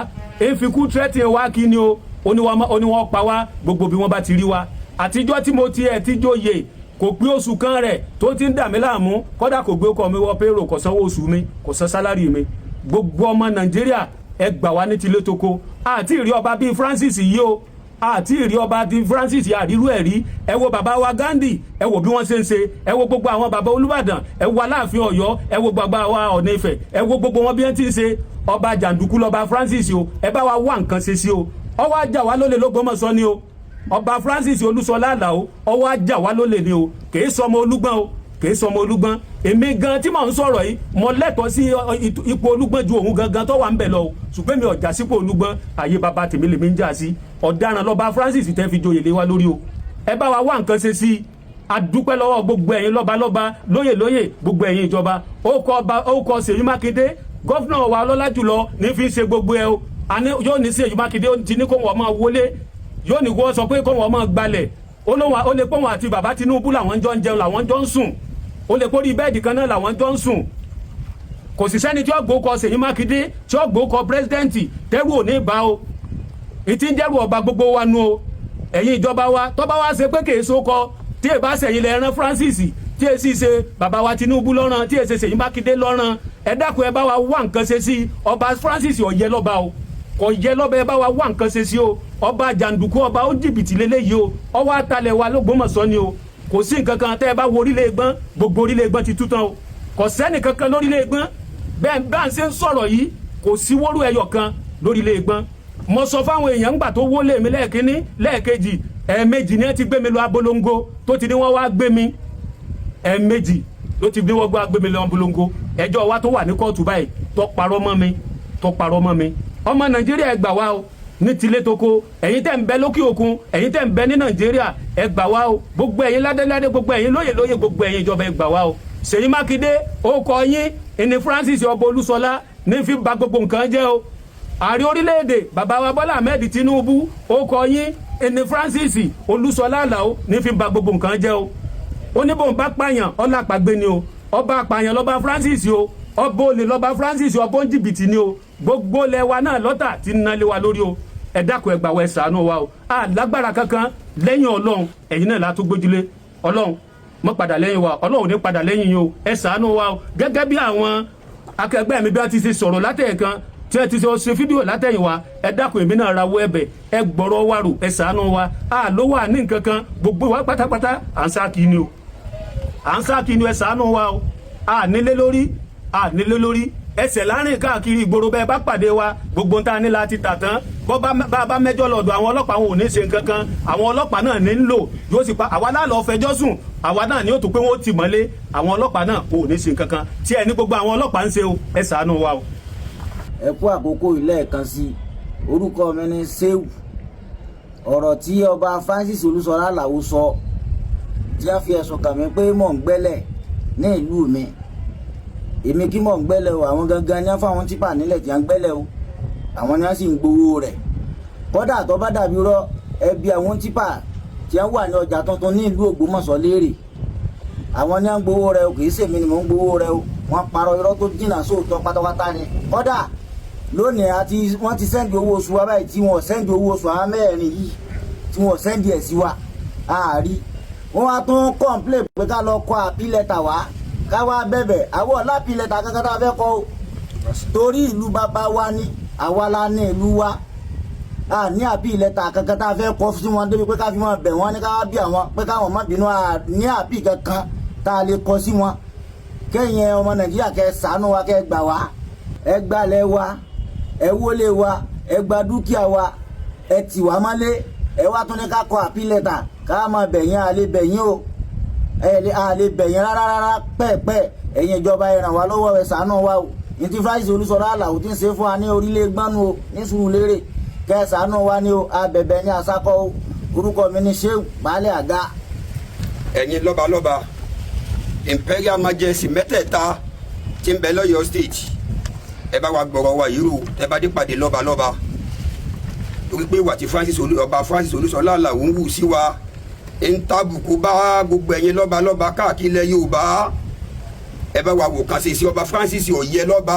èfikú tírẹ́tì wá kí ni o oníwọ́n pa wá gbogbo bí wọ́n bá ti rí wa àtijọ́ tí mo tiẹ̀ ti jóye kò pé oṣù kan rẹ̀ tó ti ń dà mí láàmú kọ́dà kò gbé ọkọ̀ mi wọ payroll kò sanwó oṣù mi kò san sálárì mi gbogbo ọmọ Nàìjíríà ẹ gbà wá ní tilé toko àti ìrí ọba bíi Francis yìí o àti ìrí ọba bíi Francis àrírú ẹ̀ rí ẹ wo bàbá wa Gandhi ẹ wo bí wọ́n ṣe ń ṣe ẹ wo gbogbo àwọn bàbá Olúbàdàn ẹ wo Aláàfin Ọ̀yọ́ ẹ wo bàbá wa Ọ̀ọ̀ni Ifẹ̀ ẹ wo gbogbo wọn bí wọ́n ti ń ṣe ọba jàǹdùkú lọba Francis o ẹ bá wa wá nǹkan ṣe sí o ọwọ́ ajá wa lólè l'Ógbómọ̀ṣọ́ ni o ọba Francis Olúṣọlá Àlàó ọwọ́ ajá wa lólè ni o kìí sọmọ Olúgbọ́n o kìí sọmọ Olúgbọ́n èmi gan tí mò ń sọ̀rọ̀ yìí mo lẹ́tọ̀ọ́ sí ipò Olúgbọ́n ju òun gangan tó wà ń bẹ̀ lọ o ṣùgbọ́n mi ọ̀jà sípò Olúgbọ́n àyè bàbá tèmi lèmi ń jà sí ọ̀daràn lọ́ba Francis tẹ́ fi joyè lé wa lórí o ẹ bá wa wá nǹkan ṣe sí i adúpẹ́ lọ́wọ́ gbogbo ẹ̀yin lọ́balọ́ba lóyè gbogbo ẹ̀yin ìjọba ó kọ Ṣèyí Mákindé gọ́fúnà wa lọ́lá jùlọ ní fi ṣe gbogbo ẹ o yóò ní Ṣèyí Mákindé ti ní kó wọ́n máa wọlé yóò ní kó sọ pé kó wọ́n máa gbalẹ̀ ó lè pọ́ wọn àti bàbá Tinubu làwọn jọ ń jẹun làwọn jọ ń sùn ó lè kórí bẹ́ẹ̀dì kan náà làwọn jọ ń sùn kò sì sẹ́ni tí ó gbó kọ Ṣèyí Mákindé tí ó gbó kọ pírẹsidẹ́ǹtì tẹ́rù ò ní bá o ìtí ń jẹ́rù ọba gbogbo wa nu o ẹ̀yin ìjọba wa tó bá wá ṣe pé kèé so kọ tí èbá sẹ̀yìn lẹ̀ rán Francis tí èsì ṣe bàbá wa Tinubu lọ́ràn tí èsì Ṣèyí Mákindé lọ́ràn ẹ dákun ẹ bá wa wá nǹkan ṣe sí ọba Francis ó yẹ lọ́ba o kò yẹ lọ́ba ẹ bá wa wá nǹkan ṣe sí o ọba jàǹdùkú ọba ó jìbìtì lélẹ́yìí o ọwọ́ àtàlẹ̀ wa l'Ógbómọ̀ṣọ́ ni o kò sí nǹkan kan tẹ́ ẹ bá wo orílẹ̀ ègbọ́n gbogbo orílẹ̀ ègbọ́n ti tú tán o kò sẹ́ni kankan lórílẹ̀ ègbọ́n bẹ́ẹ̀ bá ń ṣe ń sọ̀rọ̀ yìí kò sí wóró ẹyọ kan lórílẹ̀ ègbọ́n mo sọ fáwọn èèyàn ńgbà tó wọlé mi lẹ́ẹ̀kínní lẹ́ẹ̀kejì ẹ̀ẹ̀mejì ni ẹ ti gbé mi lọ abolongo tó ti ní wọ́n wá gbé mi ẹ̀ẹ̀mejì ló ti ní wọ́n gbé mi lọ abolongo ẹjọ́ wa tó wà ní kóòtù báyìí tó parọ́ mọ́ mi ọmọ Nàìjíríà ẹ gbà wá o ní tilé toko ẹ̀yin tẹ́ ń bẹ lókè òkun ẹ̀yin tẹ́ ń bẹ ní Nàìjíríà ẹ gbà wá o gbogbo ẹ̀yin ládéládé gbogbo ẹ̀yin lóyè gbogbo ẹ̀yin ìjọba ẹ gbà wá o Ṣèyí Mákindé ó kọ yín ẹni Francis ọba Olúṣọlá ní fi ba gbogbo nǹkan jẹ́ o ààrẹ orílẹ̀-èdè bàbá wa Bọ́lá Ahmed Tinubu ó kọ yín ẹni Francis Olúṣọlá Àlàó ní fi ba gbogbo nǹkan jẹ́ o ó ní bóun bá pààyàn ọlápàgbé ni o ọba apààyàn lọ́ba Francis o ọba olè lọ́ba Francis ọba oníjìbìtì ni o gbogbo lẹ́wà náà lọ́tà ti ń nalé wa lórí o ẹ dákun ẹ gbà wá ẹ ṣàánú wa o a lágbára kankan lẹ́yìn Ọlọ́run ẹ̀yin náà látó gbójúlé Ọlọ́run mọ́ padà lẹ́yìn wa Ọlọ́run ní padà lẹ́yìn yìí o ẹ ṣàánú wa o gẹ́gẹ́ bí àwọn akẹgbẹ́ mi bí wọ́n ti ṣe sọ̀rọ̀ látẹ̀ẹ̀kan tí ẹ ti ṣe fídíò látẹ̀yìn wa ẹ dákun èmi náà rawọ́ ẹ̀bẹ̀ ẹ gbọ́rọ̀ wa rò ẹ ṣàánú wa a ló wà ní nǹkan kan gbogbo wa pátápátá à ń sá kí ni o à ń sá kí ni ẹ ṣàánú wa o a nílé lórí ẹsẹ̀ láàrin káàkiri ìgboro bẹ́ẹ̀ bá pàdé wa gbogbo ń ta ní láti tà tán bọ́ bá mẹ́jọ lọ́dọ̀ àwọn ọlọ́pàá wọn ò ní ṣe nǹkan kan àwọn ọlọ́pàá náà ní ń lò yóò sì pa àwa náà lọ fẹjọ́ sùn àwa náà ni ó tó pé wọ́n ti mọ́lé àwọn ọlọ́pàá náà ò ní ṣe nǹkan kan tí ẹni gbogbo àwọn ọlọ́pàá ń ṣe o ẹ ṣàánú wa o. ẹ kú àkókò ilé ẹ̀kan sí orúkọ mi ní Ṣéwù ọ̀rọ̀ tí ọba Francis Olúṣọlá Àlàó sọ tí a fi ẹ̀sùn kàn mí pé mò ń gbẹ́lẹ̀ ní ìlú mi èmi kí mò ń gbẹ́lẹ̀ o àwọn gangan ní wọ́n fáwọn típà nílẹ̀ tí wọ́n ń gbẹ́lẹ̀ o àwọn ni wọ́n sì ń gbowó rẹ̀ kódà tó bá dàbí rọ ẹbí àwọn típà tí wọ́n wà ní ọjà tuntun ní ìlú Ògbómọ̀ṣọ́ léèrè àwọn ni wọ́n ń gbowó rẹ̀ o kì í ṣèmi ni mò ń gbowó rẹ̀ o wọ́n parọ́ irọ́ tó jìnnà sóòótọ́ pátápátá ni kódà lónìí wọ́n ti sẹ́ndì owó oṣù wa báyìí tí wọ́n sẹ́ndì owó oṣù àwọn mẹ́rin yìí tí wọ́n sẹ́ndì ẹ̀ sí wa àárí wọ́n wá tún kọ́ńplé pé ká lọ kọ àpilẹ̀tà wá ká wá bẹ̀bẹ̀ àwọn ọ̀làpilẹ̀tà kankan tá a fẹ́ kọ́ o torí ìlú bàbá wa ní àwa la ní ìlú wa a ní àpilẹ̀tà kankan tá a fẹ́ kọ́ sí wọn débi pé ká fi wọn bẹ̀ wọ́n ní ká wá bí àwọn pé káwọn má bínú ní àpì kankan tá a lè kọ́ sí wọn kẹ́yìn ọmọ Nàìjíríà kẹ́ ṣàánú wa kẹ́ gbà wá ẹ gbalẹ̀ wa ẹ wọlé wa ẹ gba dúkìá wa ẹ tì wá mọ́lé ẹ wá tún ní ká kọ àpilẹ̀tà ká máa bẹ̀yìn àlè bẹ̀yìn o àlè bẹ̀yìn rárá pẹ́ẹ̀pẹ́ ẹ̀yin ìjọba ẹ ràn wá lọ́wọ́ ẹ ṣàánú wa o ní ti Francis Olúṣọlá Àlàó ti ń ṣe fún wa ní orílẹ̀ gbánu o ní Sùúrùlérè kẹ́ ẹ ṣàánú wa ní o abẹ̀bẹ̀ ní àṣàkọ́ o orúkọ mi ní Ṣéwù Baálẹ̀ Àga. ẹ̀yin lọ́balọ́ba Imperial Majesty mẹ́tẹ̀ẹ̀ta tí ń bẹ lọ́yọ̀ state ẹ bá wa gbọ́rọ̀ wa yìí rò ẹ bá dé pàdé lọ́balọ́ba torí pé wà tí ọba Francis Olúṣọlá Àlàó ń wù sí wa ń tàbùkù bá gbogbo ẹ̀yin lọ́balọ́ba káàkiri ilẹ̀ Yorùbá ẹ bá wa wò kàn sí ọba Francis ọ̀yẹ́ lọ́ba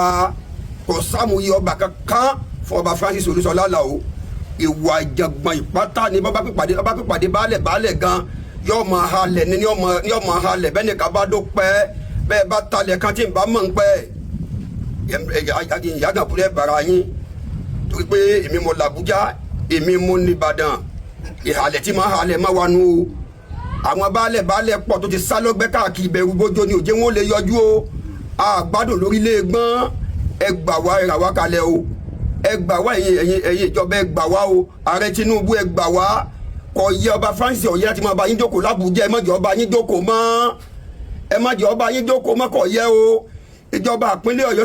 kò sámúyẹ ọba kankan fún ọba Francis Olúṣọlá Àlàó ìwà àjàgbọ̀n ìpátá ni bá pípàdé baálẹ̀ gan yóò máa halẹ̀ ní yóò máa halẹ̀ bẹ́ẹ̀ ni ká bá dó pẹ́ bẹ́ẹ̀ bá talẹ̀ kan tí ń bá mọ̀ ń pẹ́ ìyàgànkúlẹ̀ bàrà yín torí pé èmi mo làbújá èmi mo nìbàdàn ìhàlẹ̀ tí máa halẹ̀ máa wà nù o àwọn baálẹ̀ pọ̀ tó ti sá lọ́gbẹ́ káàkiri ìbẹ̀rù bójó ni òjé wọn lè yọjú o àgbádùn lórílẹ̀ gbọ́n ẹ gbà wá ẹ rà wá kalẹ̀ o ẹ gbà wá ẹ̀yin ìjọba ẹ gbà wá o ààrẹ Tinubu ẹ gbà wá kò yẹ ọba Francis ọ̀yẹ́ láti máa bá yín jókòó l'Ábùjá ẹ má jẹ́ ọba yín jókòó mọ́ kò yẹ o ìjọba ìpínlẹ̀ Ọ̀yọ́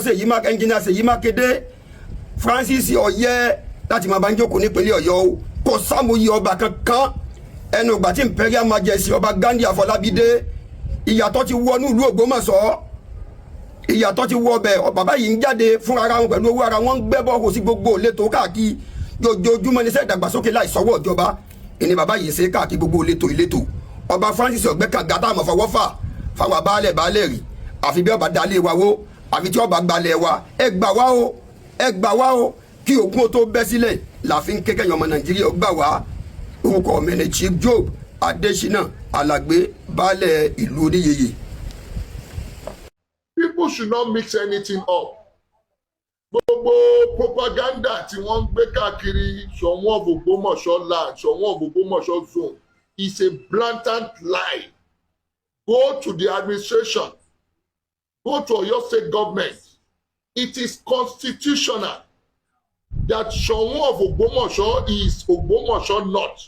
ẹnjìnìà Ṣèyí Mákindé Francis ọ̀yẹ́ láti máa bá yín jókòó nípínlẹ̀ Ọ̀yọ́ o kò sámúyẹ ọba kankan ẹnu ìgbà tí Imperial Majesty ọba Ghandi Afọlábídé ìyàtọ̀ ti wọnú ìlú Ògbómọ̀ṣọ́ ìyàtọ̀ ti wọ ọbẹ̀ bàbá yìí ń jáde fún ara wọn pẹ̀lú owó ara wọn ń gbẹ́bọ̀ kò sí gbogbo ìletò káàkiri jojoojúmọ́ ní iṣẹ́ ìdàgbàsókè láì sọ́wọ́ ìjọba ìní bàbá yìí ṣe káàkiri gbogbo ìletò ọba Francis ọ̀gbẹ́ kàga tá a mọ̀ fọwọ́ fà fáwọn baálẹ̀ rí àfi bí ọba dalé wa wo àfi tí ọba gbalẹ̀ wa ẹ gbà wá o kí ogun tó bẹ́ sílẹ̀ láàfin kékèyàn ọmọ Nàìjíríà gbà wá orúkọ mi ni Chief Job Adesina Alagbe baálẹ̀ ìlú Oníyeye. People should not mix anything up. Gbogbo propaganda tí wọ́n ń gbé káàkiri Ṣọ̀ún of Ògbómọ̀ṣọ́ land, Ṣọ̀ún of Ògbómọ̀ṣọ́ zone is a blatant lie. Go to the administration. Go to Ọ̀yọ́ state government. It is constitutional that Ṣọ̀ún of Ògbómọ̀ṣọ́ is Ògbómọ̀ṣọ́ north.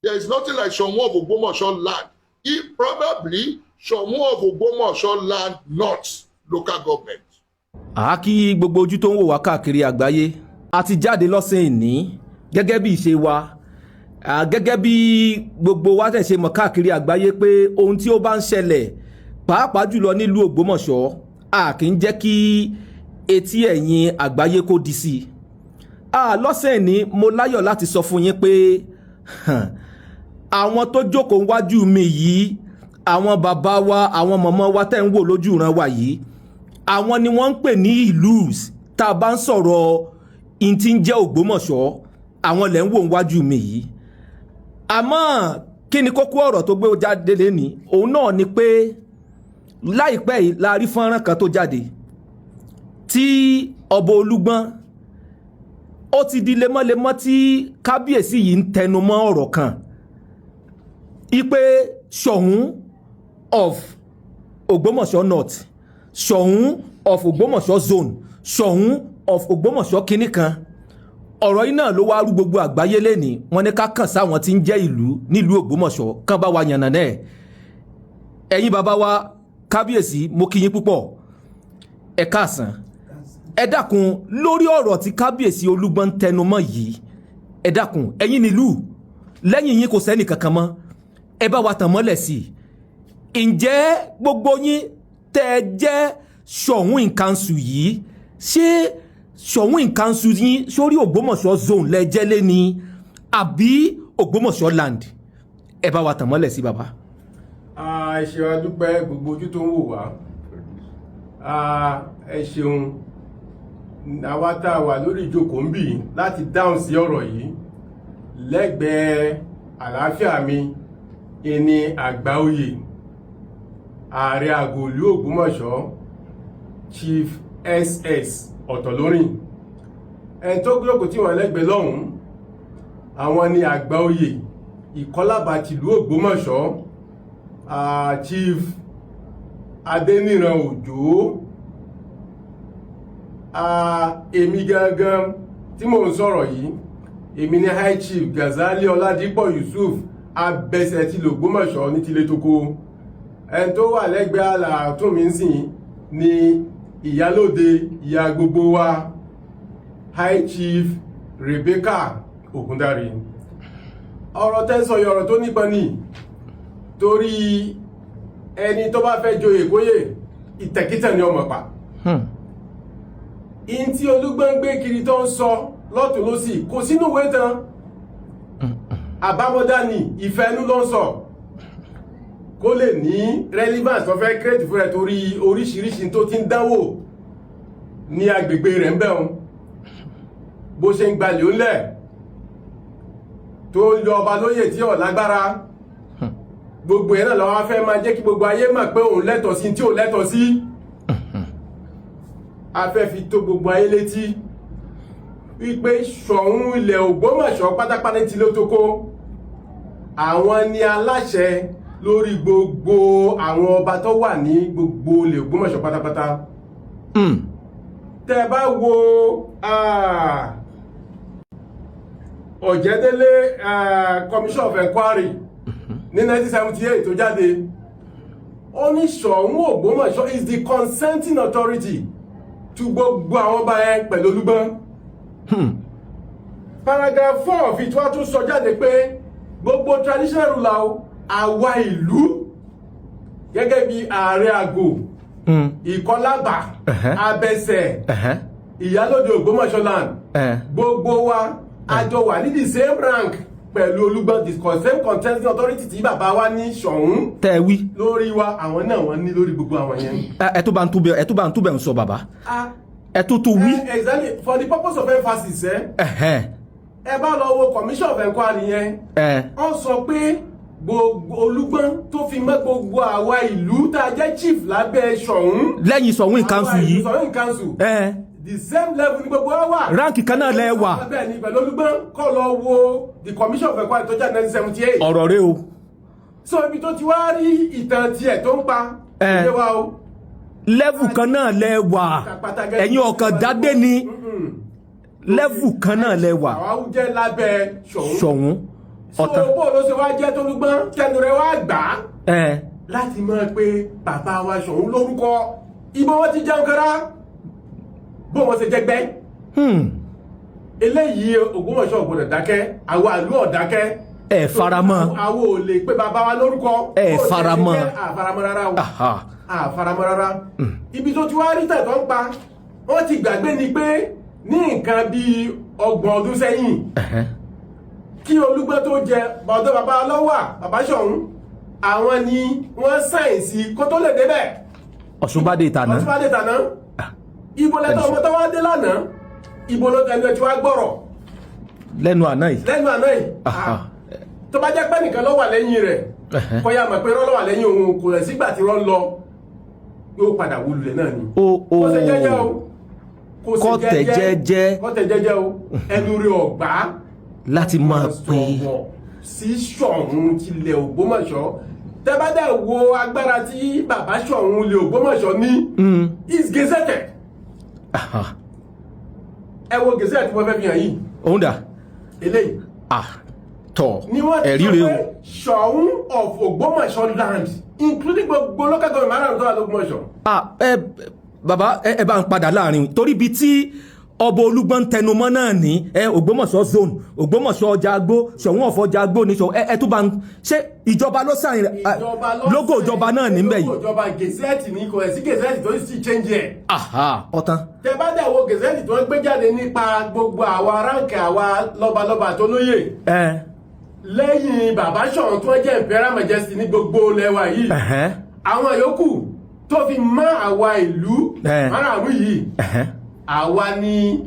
There is nothing like Ṣọ̀ún of Ògbómọ̀ṣọ́ land. If probably Ṣọ̀ún of Ògbómọ̀ṣọ́ land north local government. Àákí gbogbo ojú tó ń wò wá káàkiri àgbáyé a ti jáde lọ́sẹ̀ ìní gẹ́gẹ́ bí ìṣe wa gẹ́gẹ́ bí gbogbo wa tẹ̀ ṣe mọ̀ káàkiri àgbáyé pé ohun tí ó bá ń ṣẹlẹ̀ pàápàá jùlọ nílùú Ògbómọ̀ṣọ́ a kì í jẹ́ kí etí ẹ̀yin àgbáyé kó di sí i lọ́sẹ̀ ní mo láyọ̀ láti sọ fún yín pé àwọn tó jókòó wájú mi yìí àwọn bàbá wa àwọn mọ̀mọ́ wa tẹ́ ń wò lójú ìran wa yìí àwọn ni wọ́n ń pè ní ìlú tá a bá ń sọ̀rọ̀ in tí ń jẹ́ Ògbómọ̀ṣọ́ àwọn lẹ́ ń wò wájú mi yìí àmọ́ kí ni kókó ọ̀rọ̀ tó gbé jáde lẹ́ni òun náà ni pé láìpẹ́ yìí la rí fọ́nrán kan tó jáde tí ọba Olúgbọ́n ó ti di lemọ́lemọ́ tí kábíyèsí yìí ń tẹnu mọ́ ọ̀rọ̀ kan ipe Ṣọ̀ún of Ògbómọ̀ṣọ́ North Ṣọ̀ún of Ògbómọ̀ṣọ́ Zone Ṣọ̀ún of Ògbómọ̀ṣọ́ kinní kan ọ̀rọ̀ yìí náà ló wá rú gbogbo àgbáyé lẹ́ni wọ́n ní ká kàn sáwọn tí ń jẹ́ ìlú nílùú Ògbómọ̀ṣọ́ kán bá wa yànnà náà ẹ̀yin bàbá wa kábíyèsí mo kí yín púpọ̀ ẹ káàsán ẹ dákun lórí ọ̀rọ̀ tí kábíyèsí Olúgbọ́n tẹnumọ́ yìí ẹ dákun ẹ̀yin nílùú lẹ́yìn yín kò sẹ́nì kankan mọ́ ẹ bá wa tàn mọ́lẹ̀ sí i ǹjẹ́ gbogbo yín tẹ́ ẹ jẹ́ Ṣọ̀ún in Council yìí ṣé Ṣọ̀ún in Council yín sórí Ògbómọ̀ṣọ́ zone lẹ́jẹ́ lé ní àbí Ògbómọ̀ṣọ́ land ẹ bá wa tàn mọ́lẹ̀ sí bàbá. ẹ ṣeun adúpẹ́ gbogbo ojú tó ń wò wá ẹ ṣeun àwa tá a wà lórí ìjókòó ń bì láti dáhùn sí ọ̀rọ̀ yìí lẹ́gbẹ̀ẹ́ àlàáfíà mi ẹni Àgbáoyè ààrẹ àgòlú Ògbómọ̀ṣọ́ Chief SS Ọ̀tọ̀lórìn ẹni tó gbókò tí wọ́n lẹ́gbẹ̀ẹ́ lọ́hùn àwọn ni Àgbáoyè Ìkọ́làbà tìlú Ògbómọ̀ṣọ́ Chief Adéníran Òjó èmi gangan tí mò ń sọ̀rọ̀ yìí èmi ni High Chief Gazali Ọládípọ̀ Yusuf Abẹ́sẹ̀ ti l'Ògbómọ̀ṣọ́ ní tilé tókó ẹni tó wà lẹ́gbẹ̀ẹ́ àlà tún mi ń sìn ni ìyálóde ìyá gbogbo wa High Chief Rebecca Ògúndáre ọ̀rọ̀ tẹ́sọ̀ yọ̀rọ̀ tó nípa ní torí ẹni tó bá fẹ́ joyè kóyè ìtẹ̀kítẹ̀ ni ọmọ pa in tí Olúgbọ́n gbé kiri tó ń sọ lọ́tún lósì kò sínú ìwé tán àbámọ́dá ni ìfẹ́nú ló ń sọ kó lè ní relevance tó fẹ́ create fún rẹ̀ torí oríṣiríṣi tó ti ń dánwò ní agbègbè rẹ̀ ń bẹ̀rún bó ṣe ń gbalẹ̀ ó lẹ̀ tó ń yọ ọba lóyè tí ò lágbára gbogbo ẹ̀ náà lọ́wọ́ fẹ́ máa jẹ́ kí gbogbo ayé mọ̀ pé òun lẹ́tọ̀ọ́ sí tí ò lẹ́tọ̀ọ́ sí a fẹ́ fi tó gbogbo ayé létí wípé Ṣọ̀ún ilẹ̀ Ògbómọ̀ṣọ́ pátápátá ti ló tókó àwọn ni aláṣẹ lórí gbogbo àwọn ọba tó wà ní gbogbo ilẹ̀ Ògbómọ̀ṣọ́ pátápátá tẹ́ bá wo Ọ̀jẹ̀délé Commission of Inquiry ní 1978 tó jáde ó ní Ṣọ̀ún Ògbómọ̀ṣọ́ is the consenting authority to gbogbo àwọn ọba yẹn pẹ̀lú Olúgbọ́n paragraph 4 fi tí wọ́n tún sọ jáde pé gbogbo traditional ruler àwa ìlú gẹ́gẹ́ bí ààrẹ àgò Ìkọ́làbà Abẹ́sẹ̀ ìyálóde Ògbómọ̀ṣọ́ land gbogbo wa àjọ wà ní the same rank pẹ̀lú Olúgbọ́n the same contesting authority tí bàbá wa ní Ṣọ̀ún tẹ́wí lórí wa àwọn náà wọ́n ní lórí gbogbo àwọn yẹn. ẹ tó bá ń túbẹ̀ ń sọ bàbá ẹ tó wí. Exactly for the purpose of emphasis ẹ bá lọ wo Commission of Inquiry yẹn wọ́n sọ pé gbogbo Olúgbọ́n tó fi mọ́ gbogbo àwa ìlú tá a jẹ́ chief lábẹ́ Ṣọ̀ún lẹ́yìn Ṣọ̀ún in Council yìí Ṣọ̀ún in Council the same level ní gbogbo wa wà ránkì kan náà lẹ́ wà bẹ́ẹ̀ ni pẹ̀lú Olúgbọ́n kọ́ lọ wo the Commission of Inquiry tó jẹ́ 1978 ọ̀rọ̀ rẹ o so ibi tó ti wá rí ìtàn tiẹ̀ tó ń pa ilé wa o lẹ́vù kan náà lẹ́ wà ẹ̀yin ọ̀kan dágbé ni lẹ́vù kan náà lẹ́ wà àwọn jẹ́ lábẹ́ Ṣọ̀ún ọ̀tá so bó ló ṣe wá jẹ́ t'Olúgbọ́n kẹnu rẹ̀ wá gbà á láti mọ̀ pé bàbá wa Ṣọ̀ún lórúkọ ibo wọn ti jẹun kára bó wọn ṣe jẹgbẹ́ eléyìí Ògbómọ̀ṣọ́ ò gbọdọ̀ dákẹ́ àwa ìlú ò dákẹ́. ẹ faramọ́. àwọn ò lè pé bàbá wa lórúkọ. ẹ faramọ́. àfaramọ́ rárá o. àfaramọ́ rárá. ibi tó ti wá rí tẹ̀tọ́ ń pa wọ́n ti gbàgbé ni pé ní nǹkan bíi 30 ọdún sẹ́yìn kí Olúgbọ́n tó jẹ ọ̀dọ̀ bàbá lọ́wọ́ bàbá Ṣọ̀ún àwọn ni wọ́n sáyẹ̀nsì kó tó lè débẹ̀. Ọ̀ṣunbádé ìtàná. Ibo lẹ́tọ̀ ọmọ tó wá dé lánàá ibo ló tẹnu ẹ̀ tí wàá gbọ́rọ̀. lẹ́nu àná yìí. tó bá jẹ́ pé nìkan ló wà lẹ́yìn rẹ̀ kó yá mọ̀ pé rọ́ ló wà lẹ́yìn òun kò rẹ̀ sígbà tí rọ́ lọ yóò padà wọlé náà ni. kó ṣe jẹ́jẹ́ o. kọ́tẹ̀ jẹ́jẹ́ o ẹnu rí ọ̀gbá. láti máa pè é. sí Ṣọ̀ún tilẹ̀ Ògbómọ̀ṣọ́ tẹ́ bá dẹ̀ wo agbára tí bàbá Ṣọ̀ún ilẹ̀ Ògbómọ̀ṣọ́ ní is gazetted. ẹ wo gazette tí wọ́n fẹ́ fi hàn yìí. òun dà. eléyìí. tọ̀ ẹ̀rí rẹ o. Ṣọ̀ún of Ògbómọ̀ṣọ́ land including gbogbo local government márùn-ún tó wà l'Ógbómọ̀ṣọ́. bàbá ẹ bá ń padà láàrin torí ibi tí ọba Olúgbọ́n tẹnumọ́ náà ní Ògbómọ̀ṣọ́ zone Ògbómọ̀ṣọ́ ọjà agbó Ṣọ̀ún ọ̀fọ̀ ọjà agbó ní sọ ẹ tó bá ń ṣe ìjọba ló sàn lógo ìjọba náà níbẹ̀ yìí. lógo ìjọba gẹ̀ẹ́sẹ̀tì ní kò ẹ̀ sí gẹ̀ẹ́sẹ̀tì tó sì change ẹ̀. ọ̀tán. tẹ bá dẹ̀ wo gẹ̀ẹ́sẹ̀tì tó ń gbé jáde nípa gbogbo àwa ránkì àwa lọ́balọ́ba tó lóye. lẹ́yìn bàbá Ṣọ̀ún tó jẹ́ imperial majesty ní gbogbo lẹ́wà yìí àwọn yòókù tó fi mọ́ àwa ìlú márààrún yìí àwa ni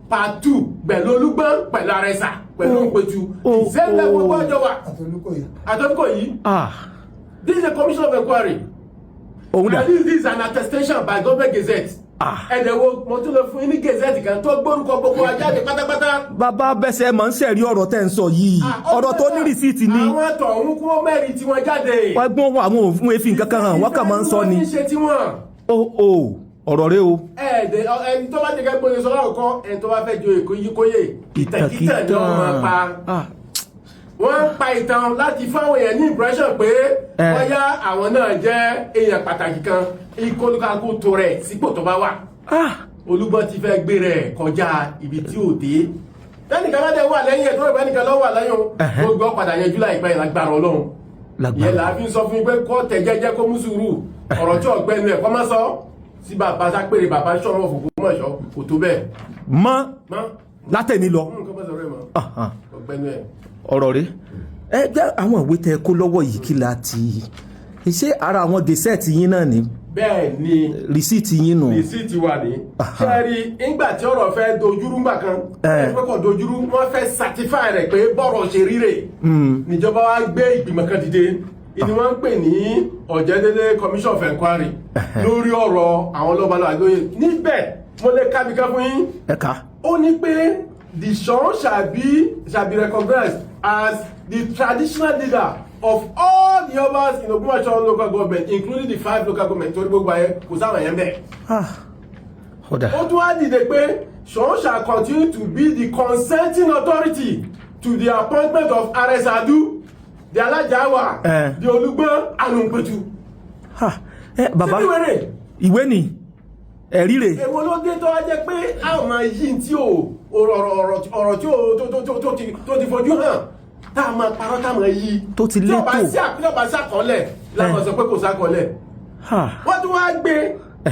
part 2 pẹ̀lú Olúgbọ́n pẹ̀lú Arẹsà pẹ̀lú Òpẹ̀tù ìṣẹ́lẹ̀ gbogbo ọjọ́ wa àtọ́lùkọ̀yí. This is a commission of inquiry and this is an attestation by government gazette. ẹ̀dẹ̀wò mo tún lọ fún ní gazette kan tó gbórúkọ gbogbo ajáde pátápátá. bàbá bẹ́sẹ̀ máa ń sẹ̀rí ọ̀rọ̀ tẹ́ ń sọ yìí ọ̀rọ̀ tó ní rìsíìtì ni. àwọn tọ̀hún kún mẹ́rin tí wọ́n jáde. wọ́n gbọ́n àwọn òfin efin kankan hàn wọ́n kàn máa ń sọ ni. ìfẹ́ ní ṣe ọ̀rọ̀ rẹ o. ẹni tó bá ti kẹ́ gbóyè sọ́lá ọkọ ẹni tó bá fẹ́ jo èkó yí kóyè ìtàkìtà ni wọ́n máa pa. wọ́n pa ìtàn láti fáwọn èèyàn ní impression pé wọ́n yá àwọn náà jẹ́ èèyàn pàtàkì kan ìkólúkàkú tó rẹ̀ sípò tó bá wà. Olúgbọ́n ti fẹ́ gbé rẹ̀ kọjá ibi tí ò dé. tẹ́nìkan bá dẹ̀ wà lẹ́yìn ẹ̀ tó rẹ̀ bẹ́nìkan lọ́wọ́ wà lẹ́yìn o gbọ́ padà yẹjú láìpẹ́ ìlágbára Ọlọ́run. ìyẹn làá fi sọ fún mi pé kọ́ tẹ̀ jẹ́jẹ́ kó mú sùúrù ọ̀rọ̀ tí ọ̀gbẹ́nu ẹ̀ kọ́ máa sọ sí bàbá sápèrè bàbá Ṣọ̀ún of Ògbómọ̀ṣọ́ kò tó bẹ́ẹ̀. mọ́ látẹ̀ni lọ. ọ̀rọ̀ rẹ̀ ẹ jẹ́ àwọn ìwé tẹ kó lọ́wọ́ yìí kí la ti ṣe ara àwọn gẹ̀ẹ́sẹ̀tì yín náà ni. bẹ́ẹ̀ ni rìsíìtì yín nù. rìsíìtì wà ní. sẹ́ẹ̀rì nígbà tí ọ̀rọ̀ fẹ́ dojúrú ńgbà kan ẹgbẹ́ kan dojúrú wọ́n fẹ́ certify rẹ̀ pé bọ́rọ̀ ṣe ríre níjọba wa gbé ìgbìmọ̀ kan dìde ìní wọ́n ń pè ní Ọ̀jẹ̀délé commission of inquiry lórí ọ̀rọ̀ àwọn lọ́balọ́ àgbóyè níbẹ̀ mo lè ká mi ká fún yín. ó ní pé the Ṣọ̀ún shall be recognized as the traditional leader of all the Obas in Ògbómọ̀ṣọ́ local government including the 5 local government torí gbogbo ayé kò sáwọn yẹn bẹ́ẹ̀. ó tún wá dìde pé Ṣọ̀ún shall continue to be the consenting authority to the appointment of Arẹsàdú the Alájàwà the Olúgbọ́n and Òpẹ̀tù. bàbá ìwé ni ẹ̀rí rẹ̀. èwo ló dé tó wá jẹ́ pé a ò máa yí tí ọ̀rọ̀ tí tó ti fojú hàn tá a máa parọ́ tá a máa yí. tó ti létò tí ọba sàkọọ́lẹ̀ láwọn sọ pé kò sàkọọ́lẹ̀. wọ́n tún wá gbé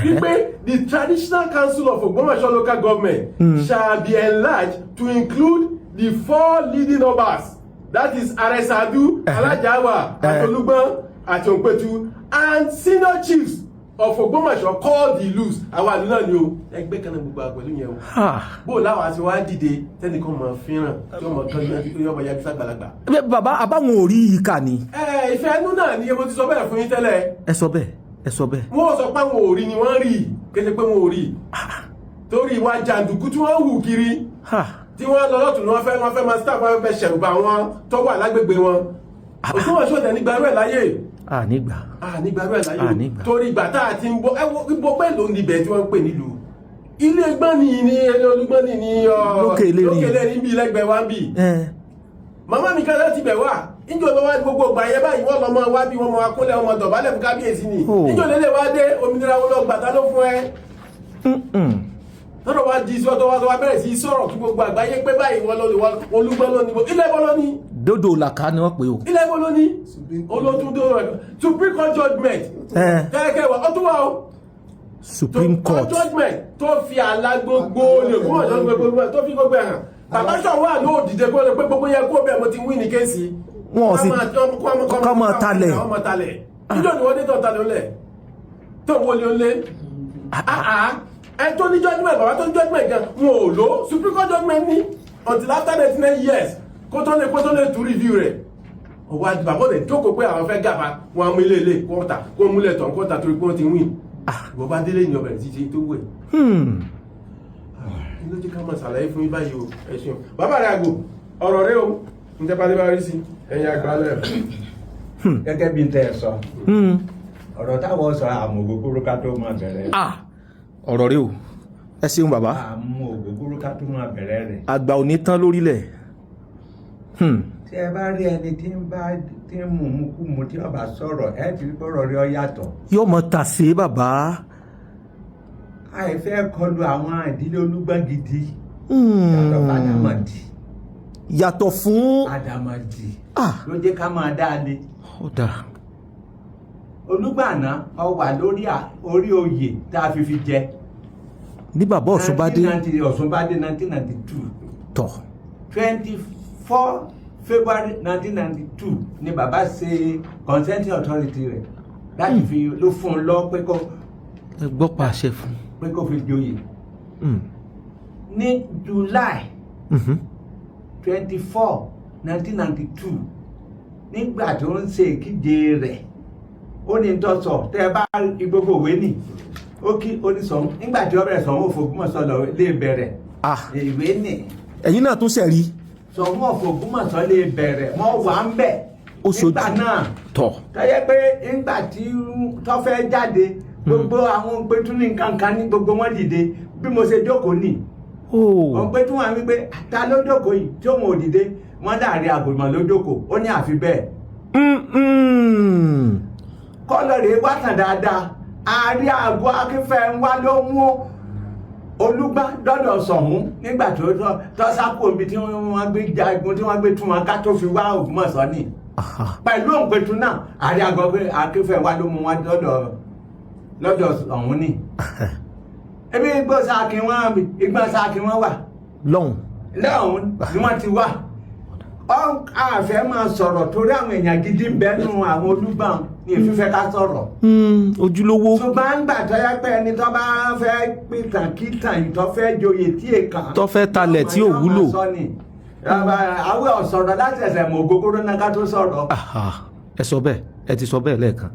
wípé the traditional council of Ògbómọ̀ṣọ́ local government shall be enlarged to include the 4 leading Obas. That is Arẹsàdú, Alájàwà, Olúgbọ́n, àti Òpẹ̀tù, and senior chiefs of Ògbómọ̀ṣọ́ called the Ìlús. Àwọn àlú náà ni o, ẹgbẹ́ kan náà gbogbo àpẹ̀lú yẹn o. Bó láwọn àti wá dìde tẹ́nìkan mọ̀ fíran tí ó mọ̀ kan yóò mọ̀ yájú sàgbàlagbà. Bàbá àbáwọn ò rí ìkà ni. Ìfẹ́ ẹnu náà ni mo ti sọ bẹ́ẹ̀ fún yín tẹ́lẹ̀. Ẹ sọ bẹ́ẹ̀. Wọ́n sọ pé àwọn ò rí ni wọ́n rí, kéde pé wọn ò rí. Torí ìwà jàǹdùkú tí wọ́n hù kiri. Tí wọ́n lọ lọ́tún ni wọ́n fẹ́ máa staff wọn fẹ́ ṣẹ̀rùbà wọn tó wà lágbègbè wọn. Ògbómọ̀ṣọ́ tẹ̀ nígbàrú ẹ̀ láyé. nígbàrú ẹ̀ láyé. Torí ìgbà tá a ti ń bọ́ ìbò pẹ̀lú níbẹ̀ tí wọ́n ń pè nílùú. Ilé ẹgbọ́n ni ilé Olúgbọ́n ni lókèlè níbi lẹ́gbẹ̀ẹ́ wa ń bì. Màmá mi kan láti bẹ̀ wá. Ìjọ lọ wá gbogbo ìgbà yẹn báyìí wọ́n lọ máa wá bí wọ́n máa kúnlẹ̀ ọmọ dọ̀bálẹ̀ fún kábíyèsí ni. Ìjọ lélẹ̀ wá dé òmìnira wọn lọ gbàtà ló fún ẹ. tọ́dọ̀ wá di sọ́dọ̀ wá bẹ̀rẹ̀ sí sọ̀rọ̀ kí gbogbo àgbáyé pé báyìí wọ́n lónìí wọ́n Olúgbọ́n lónìí ilé ẹ̀bọ́ lónìí. dodo làkà ni wọ́n pè o. ilé ẹ̀bọ́ lónìí olótúndó rẹ̀ Supreme Court judgment kẹ́kẹ́ wà ó tún wà o. Supreme Court judgment tó fi àlà gbogbo lè kó ọ̀jọ́ gbogbo tó fi gbogbo ẹ̀hàn bàbá sọ̀rọ̀ wà ló dìde kó lè pé gbogbo yẹ kó bẹ́ẹ̀ mo ti wí ní kéèsì. wọn ò sì kọ́ mọ́ talẹ̀. ìjọ ni wọ́n dé tó talẹ̀ olẹ̀ tó wọlé olé ẹ tó ní judgment bàbá tó ní judgment gan wọn ò lò Supreme Court judgment ní until after 99 years kó tó lè tú review rẹ̀ ọwọ́ àti bàbá rẹ̀ jókòó pé àwọn fẹ́ gàba wọn mú ilé kọ́ńtà kó múlẹ̀ tán kọ́ńtà torí pé wọ́n ti win ìwọ bá délé ní ọbẹ̀ tí ṣe tó wẹ̀. kí ló jẹ́ ká máa ṣàlàyé fún yín báyìí o ẹ ṣeun bàbá rẹ̀ àgò ọ̀rọ̀ rẹ̀ o ń tẹ́ pàdé bá rí sí ẹ̀yìn àgbà lẹ̀. gẹ́gẹ́ bí n tẹ́ ẹ sọ ọ̀rọ̀ táwọn sọ àmọ́ ògógóró ká tó máa bẹ̀rẹ̀. ọ̀rọ̀ rẹ̀ o ẹ ṣeun bàbá. àmọ́ ògógóró ká tó máa bẹ̀rẹ̀ rẹ̀. àgbà ò ní tán lórílẹ̀. tí ẹ bá rí ẹni tí ń mú kú mu tí ọba sọ̀rọ̀ ẹ ti rí bọ́rọ̀ rí ọ yàtọ̀. yóò mọ tàsé bàbá. àìfẹ́ kọlu àwọn ìdílé Olúgbọ́n gidi. yàtọ̀ fún Àdàmọ̀dì. yàtọ̀ fún Àdàmọ̀dì. ló jẹ́ ká máa dáadé. ó dà. Olúgbàná ó wà lórí oyè tá a fi jẹ. ní bàbá Ọ̀ṣunbádé. Ọ̀ṣunbádé 1992. tọ̀. 24 February 1992 ni bàbá ṣe consenting authority rẹ̀ láti fi ló fún un lọ pé kó. ẹ gbọ́ pàṣẹ fún. pé kó fi joyè. ní July 24 1992 nígbà tó ń ṣe ìkíje rẹ̀ ó ní tọ́sọ̀ tẹ́ ẹ bá gbogbo òwe nì ó kí oníṣọ̀hún nígbà tí ó bẹ̀rẹ̀ Ṣọ̀ún Òfògúnmọ̀ṣọ́ lọ lè bẹ̀rẹ̀ ìwé nì. ẹ̀yin náà tún ṣẹ̀rí. Ṣọ̀ún Òfògúnmọ̀ṣọ́ lè bẹ̀rẹ̀ wọ́n wà ń bẹ̀ nígbà náà tọ̀. tọ́yẹ pé nígbà tí tó fẹ́ jáde gbogbo àwọn pétú ní kankan ní gbogbo wọn dìde bí mo ṣe jókòó nì. wọ́n pétú wọn wípé ta ló jókòó yìí tí òun ò dìde wọ́n dàrí àgùnmọ̀ ló jókòó ó ní àfi bẹ́ẹ̀. kọ́lọ̀rì wákàn dáadáa àárí àgọ́ akínfẹ́ ń wá ló mú Olúgbọ́n dọ́dọ̀ Ṣọ̀ún nígbà tó sápò omi tí wọ́n gbé jagun tí wọ́n gbé tún wọn ká tó fi wá Ògbómọ̀ṣọ́ ni pẹ̀lú òǹpẹ̀tù náà àárí àgọ́ akínfẹ́ wá ló mú wọn lọ́dọ̀ Ṣọ̀ún ni ebi ìgbọ́n sáàkì wọn wà lọ́hùn ni wọ́n ti wà àfẹ́ máa sọ̀rọ̀ torí àwọn èèyàn gidi ń bẹ́nu àwọn Olúgbọ́n ní ìfífẹ́ ká sọ̀rọ̀. ojúlówó. ṣùgbọ́n ń gbà tó yẹ pé ẹni tó bá fẹ́ pìtàn kíntàn yìí tó fẹ́ joyè tí èèkàn. tó fẹ́ talẹ̀ tí ò wúlò. àwọn ọ̀sọ̀rọ̀ láti ẹsẹ̀ mọ̀ ògógóró náà ká tó sọ̀rọ̀. ẹ sọ bẹ́ẹ̀ ẹ ti sọ bẹ́ẹ̀ lẹ́ẹ̀kan.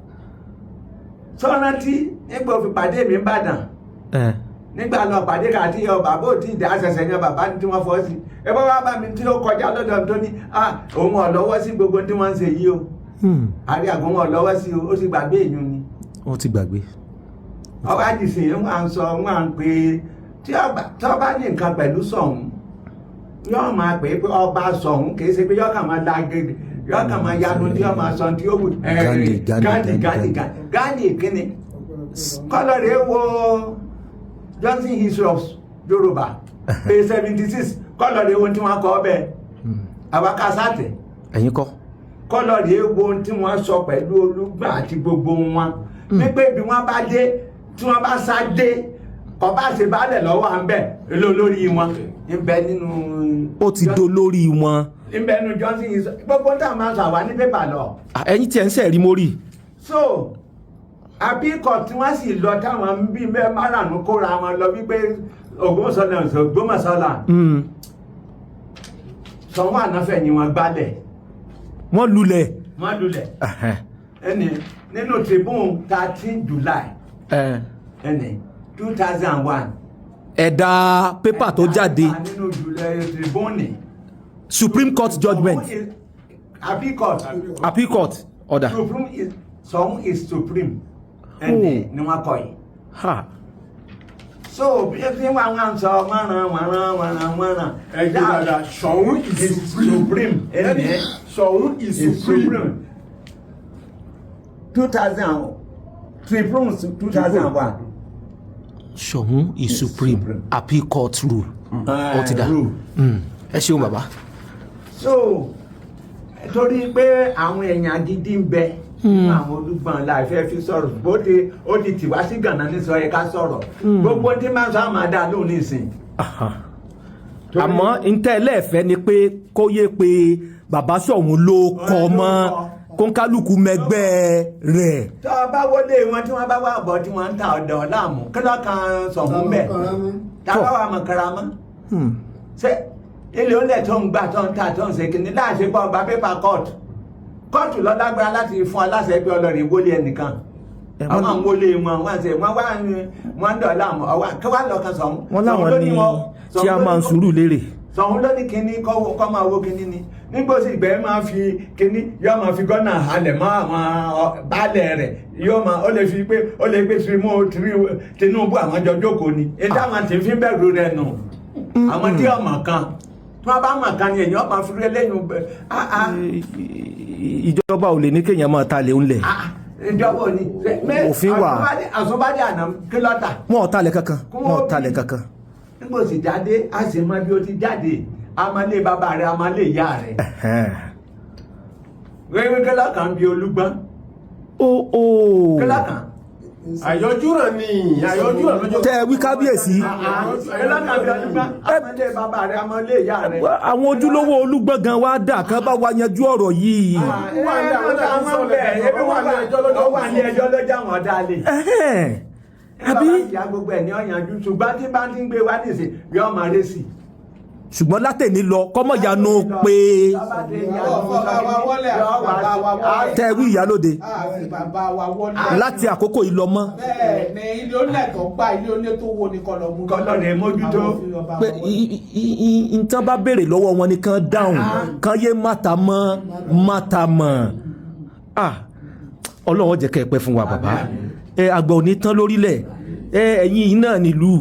sọ́rántí nígbà òfin pàdé mi ń bàdàn. nígbà lọ pàdé kàtí bàbá ò tí ì dá àṣẹṣẹ yan bàbá tí wọ́n fọ́ sí ẹ bá wá bá mi tí ó kọjá lọ́dọ̀ tó ní òun ò lọ́wọ́ sí gbogbo tí wọ́n ń ṣe yìí o àrí àgbọn wọn lọ́wọ́ sí o ó sì gbàgbé èèyàn ni. wọ́n ti gbàgbé. ọba àdìsí wọn à ń sọ wọn à ń pè é tí ọba ní nǹkan pẹ̀lú Ṣọ̀ún yóò máa pè é pé ọba Ṣọ̀ún kì í ṣe pé yóò kàn máa la gègé yóò kàn máa yanu tí yóò máa sọ tí ó wù. Gandhi kíni kọ́lọ́ rèé wo Johnson history of Yorùbá page 76 kọ́lọ̀ rèé wo tí wọ́n kọ́ ọbẹ̀ àwákàsátẹ̀. ẹ̀yin kọ́. kọ́lọ̀ rèé wo tí wọ́n sọ pẹ̀lú Olúgbọ́n àti gbogbo wọn wípé bí wọ́n bá dé tí wọ́n bá sá dé kọ́ bá ṣe bálẹ̀ lọ́wọ́ à ń bẹ̀ lórí wọn ń bẹ nínú. ó ti do lórí wọn. ń bẹ nínú Johnson history gbogbo tá a máa sọ àwa ní pépà lọ. ẹ̀yin tí ẹ ń sẹ̀rí mórí. so àbíkọ̀ tí wọ́n sì lọ táwọn bíi márùn-ún kóra wọn lọ wípé Ògbómọ̀ṣọ́lá Ṣọ̀ún ànáfẹ́ ni wọ́n gbálẹ̀. wọ́n lulẹ̀. ẹni nínú Tribune 13 July 2001. ẹ̀dà pépà tó jáde. nínú Tribune. Supreme Court judgment. Appeal Court order. Ṣọ̀ún is supreme. ẹni ni wọ́n kọ́ yìí. so bí wọ́n á sọ wọ́nrán. ẹgbẹ́ dada Ṣọ̀ún is supreme. Ṣọ̀ún is supreme. 2000 Tribune 2001. Ṣọ̀ún is supreme appeal court rule ó ti dá ẹ ṣeun bàbá. so torí pé àwọn èèyàn gidi ń bẹ àwọn Olúgbọ́n la fẹ́ fi sọ̀rọ̀ ó ti tì wá sí gànà ní sọ yẹ ká sọ̀rọ̀ gbogbo tí máa ń sọ àmà dá lóhùn nísìn. àmọ́ ntẹ́ ẹlẹ́ẹ̀fẹ́ ni pé kó yé pé bàbá Ṣọ̀ún ló kọ́ mọ́ kónkálukú mẹgbẹ́ rẹ̀. tó o bá wọlé wọn tí wọ́n bá wà bọ̀ tí wọ́n ń ta ọ̀dọ̀ láàmú kí ló kan Ṣọ̀ún bẹ̀ tá a bá wà mọ̀ kára mọ́. ṣé ilé oúnjẹ tó ń gbà tó ń ta tó ń ṣe kìnní láàṣẹ pọ̀ gba pépà kóòtù lọ́dágbára láti fún aláṣẹ ẹgbẹ́ ọlọ́rin wọlé ẹnìkan àwọn àwọn wọlé wọn wọ́n ṣe wọ́n ń dọ̀lá àmọ́ ọwọ́ kí wọ́n lọ kan Ṣọ̀ún. wọ́n láwọn ní tí a máa ń sùúrù lérè. Ṣọ̀ún ló ní kinní kọ́ máa wo kinní ni nígbà tí ìgbẹ́ máa fi kinní yóò máa fi gọ́nà halẹ̀ mọ́ àwọn baálẹ̀ rẹ̀ yóò máa ó lè fi pé ó lè gbé Tinubu àwọn jọ jókòó ni ètò àwọn tí ń fi bẹ̀rù rẹ̀ nù àwọn tí ọmọ kan tí wọ́n bá mọ̀ kan ni èèyàn máa fi rí lẹ́yìn ìjọba ò lè ní kéèyàn máa ta lè ń lẹ̀. ìjọba ò ní. òfin wà. àsọ̀bádé àná kí lọ́tà. wọn ò talẹ̀ kankan wọn ò talẹ̀ kankan. nígbà tí jáde a sì mọ bí ó ti jáde a máa lé bàbá rẹ̀ a máa lé ìyá rẹ̀. wíwí kílá kan bí Olúgbọ́n. kílá kan. àyọjúràn ni àyọjúràn lójó. tẹ wí kábíyèsí. kílá kan bí Olúgbọ́n a máa lé bàbá rẹ̀ a máa lé ìyá rẹ̀. àwọn ojúlówó Olúgbọ́n gan wá dà kán bá wa yanjú ọ̀rọ̀ yìí. wà ní ẹjọ́ lọ́jà wọn dálé. àbí ìyá gbogbo ẹ̀ ní ọ̀yànjú ṣùgbọ́n tí bá ti ń gbé wá nìsín yóò máa ré sí. ṣùgbọ́n látẹ̀ní lọ kọ́mọ̀ yanu pé tẹ wí ìyálóde láti àkókò yìí lọ mọ́. bẹ́ẹ̀ ni ilé onílẹ̀ tó gbà ilé onílẹ̀ tó wo ni kọlọ rẹ̀ mójútó. pé nǹkan bá béèrè lọ́wọ́ wọn ni kàn dáhùn kàn yé máta mọ́ Ọlọ́run jẹ́ kẹ́ ẹ pẹ́ fún wa bàbá àgbà òní tán lórílẹ̀ ẹ̀yin yìí náà nílùú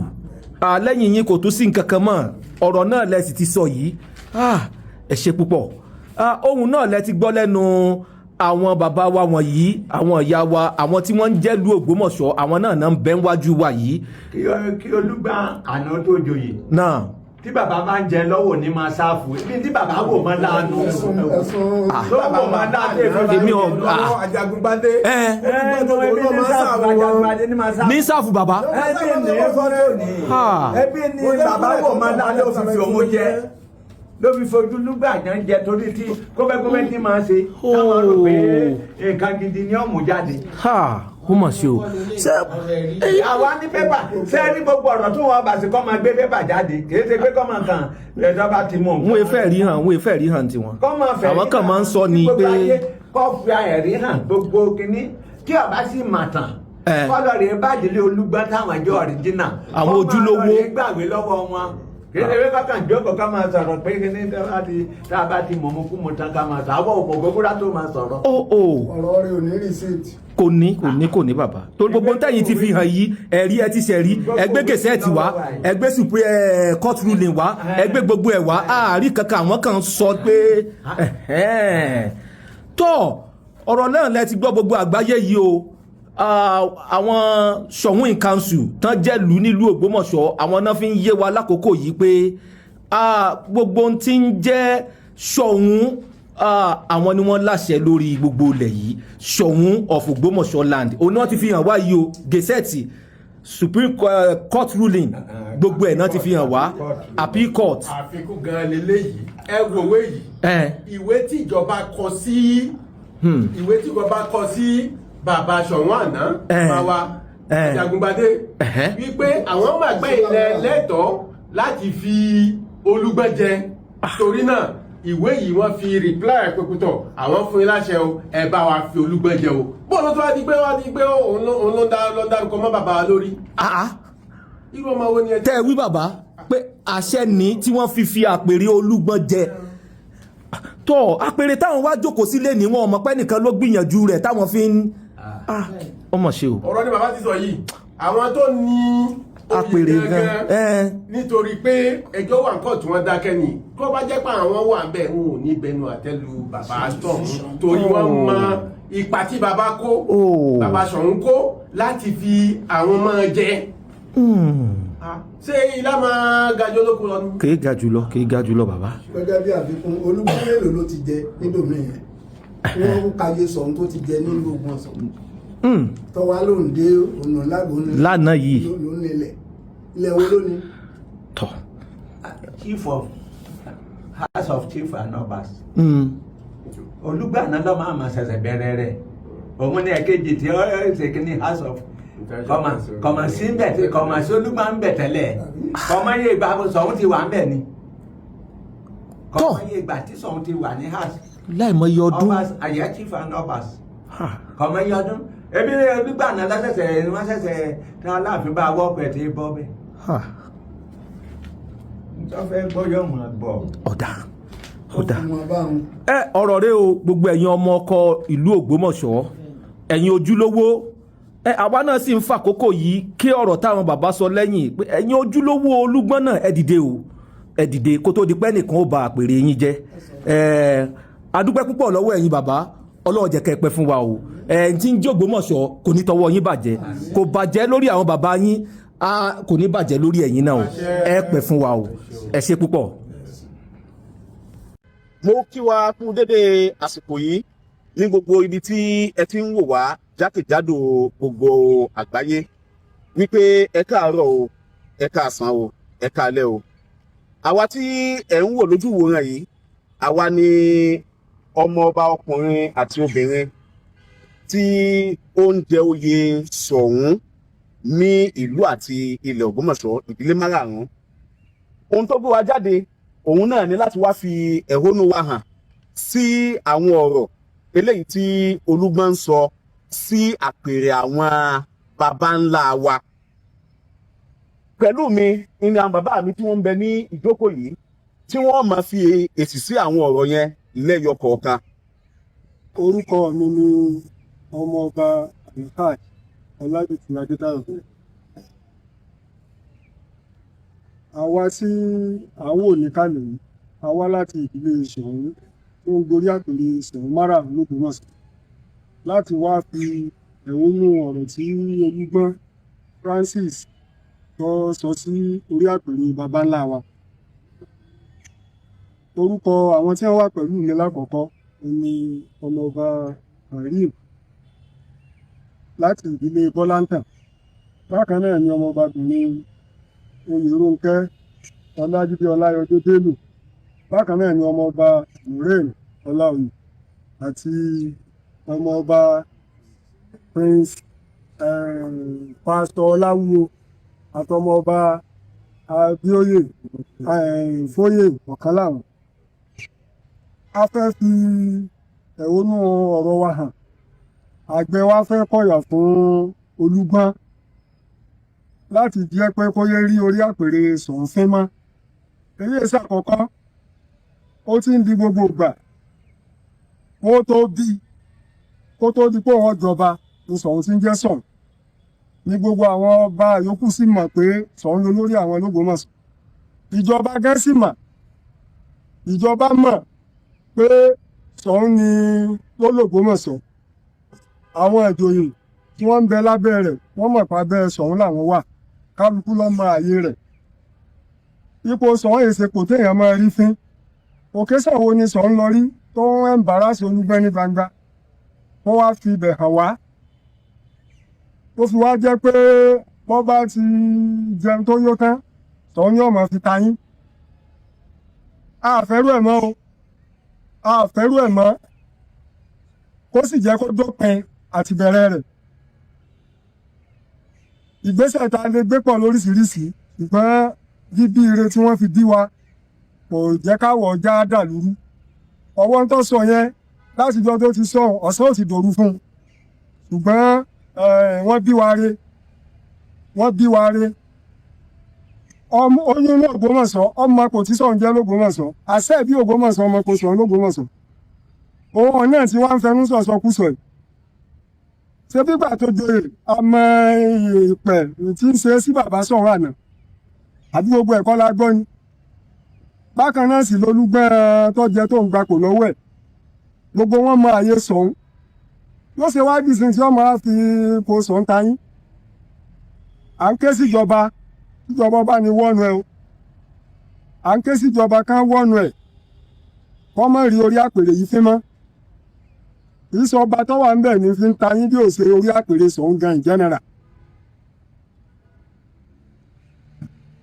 lẹ́yìn yín kò tún sí nǹkan kan mọ́ ọ̀rọ̀ náà lẹ sì ti sọ yìí ẹ ṣe púpọ̀ ohun náà lẹ ti gbọ́ lẹ́nu àwọn bàbá wa wọ̀nyí àwọn ìyá wa àwọn tí wọ́n ń jẹ́lú Ògbómọ̀ṣọ́ àwọn náà ń bẹ níwájú wa yìí. kí Olúgbọ́n àná tó joyè. náà tí bàbá bá ń jẹ lọ́wọ́ ní máa sáfù ibi tí bàbá wò máa láàánú tó wò máa láàánú èmi ò Ajagungbadé ní sáfù bàbá. ẹbí ni bàbá wò máa láàánú òfìfì òun jẹ ló fi fojú lúgbà àjàn jẹ torí tí kóbẹ́kóbẹ́ tí máa ṣe táwọn rò pé nǹkan gidi ni ó mú jáde. ó mà ṣe o. àwa ní pépà ṣé ní gbogbo ọ̀rọ̀ tó wọ́n bá sí kọ́ máa gbé pépà jáde kì í ṣe pé kọ́ máa kàn ẹ̀dọ́ bá ti mú. wọ́n fẹ́ rí hàn tiwọn. àwọn kan máa ń sọ ni pé. kọ́ fi ẹ̀rí hàn gbogbo kínní tí ọba sì mà tàn. kọ́lọ̀ rẹ̀ bá délé Olúgbọ́n táwọn ẹjọ́ ọ̀ríjínà. àwọn ojúlówó. kọ́ máa lọ gbàgbé lọ́wọ́ wọn. kéde kákan jókòó ká máa sọ̀rọ̀ pé kíní tá a bá ti mọ̀ mú kú mu tán ká máa sọ àwọn òpó gbogbo tó máa sọ̀rọ̀. ọ̀rọ̀ rẹ̀ ò ní rìsíìtì. kò ní bàbá torí gbogbo tẹ́yìn ti fi hàn yìí ẹ̀rí ẹ ti ṣẹ̀rí ẹgbẹ́ gẹ̀ẹ́sẹ̀tì wá ẹgbẹ́ supreme court ruling wá ẹgbẹ́ gbogbo ẹ̀ wá àárí kankan àwọn kan sọ pé tọ́ ọ̀rọ̀ náà lẹ ti gbọ́ gbogbo àgbáyé yìí o àwọn Ṣọ̀ún in council tán jẹ́lú nílùú Ògbómọ̀ṣọ́ àwọn náà fi ń yé wa lákòókò yìí pé gbogbo ohun tí ń jẹ́ Ṣọ̀ún àwọn ni wọ́n láṣẹ lórí gbogbo ilẹ̀ yìí Ṣọ̀ún of Ògbómọ̀ṣọ́ land òun náà ti fi hàn wá yìí o gẹ̀ẹ́sẹ̀tì supreme court ruling gbogbo ẹ̀ náà ti fi hàn wá appeal court. àfikún gan leléyìí ẹ wòwe yìí ìwé tí ìjọba kọ sí bàbá Ṣọ̀ún àná bàbá Ajagungbadé wípé àwọn màgbé ilẹ̀ lẹ́tọ̀ọ́ láti fi Olúgbọ́n jẹ torí náà ìwé yìí wọ́n fi reply pẹ̀kútọ̀ àwọn fún yín láṣẹ o ẹ bá wa fi Olúgbọ́n jẹ o bóòlù tó wá di pé òun ló dárúkọ mọ́ bàbá wa lórí. irú ọmọ wo ni ẹ. tẹ́ ẹ wí bàbá pé àṣẹ ní tí wọ́n fi àpèrè Olúgbọ́n jẹ tọ́ àpèrè táwọn wá jókòó sílé ní wọn ọmọ pẹ́ nìkan ló gbìyànjú rẹ̀ táwọn fi ń ọmọ ṣe o. ọ̀rọ̀ ni bàbá ti sọ yìí àwọn tó ní àpèrè gan nítorí pé ẹjọ́ wà nǹkan tí wọ́n dákẹ́ ni tó bá jẹ́ pé àwọn wà bẹ́ẹ̀ wọn ò ní bẹnu àtẹ́lu bàbá Ṣọ̀ún torí wọ́n mọ ipa tí bàbá kó bàbá Ṣọ̀ún kó láti fi àwọn máa jẹ ṣé ilá máa ga jù olókun lọ ni. kì í ga jùlọ kì í ga jùlọ bàbá. gẹ́gẹ́ bí àfikún Olúgbọ́n mélòó ló ti jẹ nídòmí yẹn wọ́n káyé sọ̀hún tó ti jẹ nínú ogun ọ̀sán tọ́wá ló ń dé ọ̀nà lágbo lánàá yìí ló ń nílẹ̀ ilẹ̀ wo ló ní. tọ́. chief of house of chief and obas Olúgbọ́n náà lọ́ máa ma ṣẹ̀ṣẹ̀ bẹ̀rẹ̀ rẹ̀ òun ní ẹ̀kejì tí ó ṣe kí ní house of kọ̀mọ̀ sí ń bẹ̀ tí kọ̀mọ̀ sí Olúgbọ́n ń bẹ̀ tẹ́lẹ̀ kọ̀mọ̀ yé ìgbà Ṣọ̀ún ti wà ń bẹ̀ ni kọ̀mọ̀ yé ìgbà tí Ṣọ̀ún ti wà ní house láìmọye ọdún obas àyà chief and obas kọ̀mọ̀ yé ọdún ebi Olúgbọ́n náà lọ́sẹ̀sẹ̀ wọ́n ṣẹ̀ṣẹ̀ tí wọ́n láàfin bá wọ́pẹ̀ tí bọ́ bẹ́ẹ̀ fẹ́ gbọ́yọ̀ mọ̀ bọ̀. ọ̀dà ọ̀rọ̀ rẹ o gbogbo ẹ̀yin ọmọ ọkọ ìlú Ògbómọ̀ṣọ́ ẹ̀yin ojúlówó àwa náà sì ń fàkókò yìí kí ọ̀rọ̀ táwọn bàbá sọ lẹ́yìn pé ẹ̀yin ojúlówó Olúgbọ́n náà ẹ dìde o ẹ dìde kó tó di pé ẹnìkan ó ba àpèrè yín jẹ́ adúpẹ́ púpọ̀ lọ́wọ́ ẹ̀yin bàbá Ọlọ́run jẹ́ kẹ́ pẹ́ fún wa o tí ń jẹ́ Ògbómọ̀ṣọ́ kò ní tọwọ́ yín bàjẹ́ kò bàjẹ́ lórí àwọn bàbá yín kò ní bàjẹ́ lórí ẹ̀yin náà o ẹ pẹ́ fún wa o ẹ ṣé púpọ̀. mo kí wa kú dédé àsìkò yìí ní gbogbo ibi tí ẹ ti ń wò wá jákèjádò gbogbo àgbáyé wípé ẹ káàárọ̀ o ẹ káàsán o ẹ káalẹ́ o àwa tí ẹ ń wò lójú wòran yìí àwa ni ọmọ ọba ọkùnrin àti obìnrin tí ó ń jẹ oyè Ṣọ̀ún ní ìlú àti ilẹ̀ Ògbómọ̀ṣọ́ ìdílé márààrún ohun tó gbé wa jáde òun náà ni láti wá fi ẹ̀hónú wa hàn sí àwọn ọ̀rọ̀ eléyìí tí Olúgbọ́n ń sọ sí àpèrè àwọn baba ńlá wa pẹ̀lú mi ní àwọn bàbá mi tí wọ́n ń bẹ ní ìjókòó yìí tí wọ́n máa fi èsì sí àwọn ọ̀rọ̀ yẹn lẹ́yọ kọ̀ọ̀kan. orúkọ mi ni ọmọọba Alhaji Ọlábìtì Adétayọ̀. àwa tí àwọn oníkàlẹ̀ yìí a wá láti ìdílé Ṣọ̀ún tó ń gorí àpèrè Ṣọ̀ún márààrún l'Ógbómọ̀ṣọ́ láti wá fi ẹ̀hónú ọ̀rọ̀ tí Olúgbọ́n Francis tó sọ sí orí àpèrè baba ńlá wa. orúkọ àwọn tí wọ́n wà pẹ̀lú mi lákọ̀ọ́kọ́ ni ọmọọba Karim láti ìdílé Bọ́láńtàn. bákan náà ni ọmọọbabìnrin Oyèrónkẹ́ Ọlájídé Ọláyọdé Bello. bákan náà ni ọmọọba Nureen Ọláoyè àti ọmọọba Prince Pastor Ọláwúwo àtọmọọba Abíóyè Fóyè ọ̀kan láwọn. a fẹ́ fi ẹ̀hónú ọ̀rọ̀ wa hàn. àgbẹ̀ wa fẹ́ kọ̀yà fún Olúgbọ́n láti jẹ́ pé kó yẹ rí orí àpèrè Ṣọ̀ún fín mọ́. èyí èsì àkọ́kọ́ ó ti ń di gbogbo ìgbà kó tó di pé wọ́n jọba ní Ṣọ̀ún tí ń jẹ́ Ṣọ̀ún ní gbogbo àwọn ọba yòókù sì mọ̀ pé Ṣọ̀ún ló lórí àwọn l'Ógbómọ̀ṣọ́. ìjọba gán sì mọ̀ ìjọba mọ̀ pé Ṣọ̀ún ni ló l'Ógbómọ̀ṣọ́. àwọn ìjòyè tí wọ́n ń bẹ lábẹ́ rẹ̀ wọ́n mọ̀ pé abẹ́ Ṣọ̀ún làwọn wà kálukú ló mọ ààyè rẹ̀. ipò Ṣọ̀ún èsè kò téèyàn máa rí fín. òkèsàn wo ni Ṣọ̀ún lọ rí tó ń ẹ̀ǹbárásì Olúgbọ́n ní gbangba wọ́n wá fi ibẹ̀ hàn wá. ó fi wá jẹ́ pé wọ́n bá ti jẹun tó yó tán Ṣọ̀ún yóò máa fi ta yín. àfẹ́rù ẹ̀ mọ́ o àfẹ́rù ẹ̀ mọ́ kó sì jẹ́ kó dópin àti bẹ̀rẹ̀ rẹ̀. ìgbésẹ̀ tá a lè gbé pọ̀ lóríṣiríṣi ṣùgbọ́n bíbí ire tí wọ́n fi bí wa kò jẹ́ káwọ̀ já dàlúrú. ọwọ́ ń tọ́ sọ yẹn látijọ́ tó ti sọ ọ̀sán ò ti dòru fún un ṣùgbọ́n wọ́n bí wa re oyún ní Ògbómọ̀ṣọ́ ọmọ kò tí Ṣọ̀ún jẹ́ l'Ógbómọ̀ṣọ́ àṣẹ bí Ògbómọ̀ṣọ́ ọmọ kò Ṣọ̀ún l'Ógbómọ̀ṣọ́. òun náà tí wọ́n ń fẹnu sọ̀sọ̀ kú sọ yìí ṣé bígbà tó joyè ọmọ ìpẹ tí ń ṣe sí bàbá Ṣọ̀ún àná àbí gbogbo ẹ̀kọ́ la gbọ́ ni. bákan náà sì l'Olúgbọ́n tó jẹ tó ń gbapò lọ́wọ́ ẹ̀ gbogbo wọn mọ àyè Ṣọ̀ún ló ṣe wá bí sin tí wọ́n máa fi kó Ṣọ̀ún ta yín. à ń ké síjọba tíjọba bá ní wọ́nu ẹ o à ń ké síjọba kán wọ́nu ẹ̀ kọ́ mọ́ rí orí àpèrè yìí fín mọ́ ìsọba tó wà ń bẹ̀ ní fi ń ta yín bí òṣèré orí àpèrè sọ̀hún gan in general.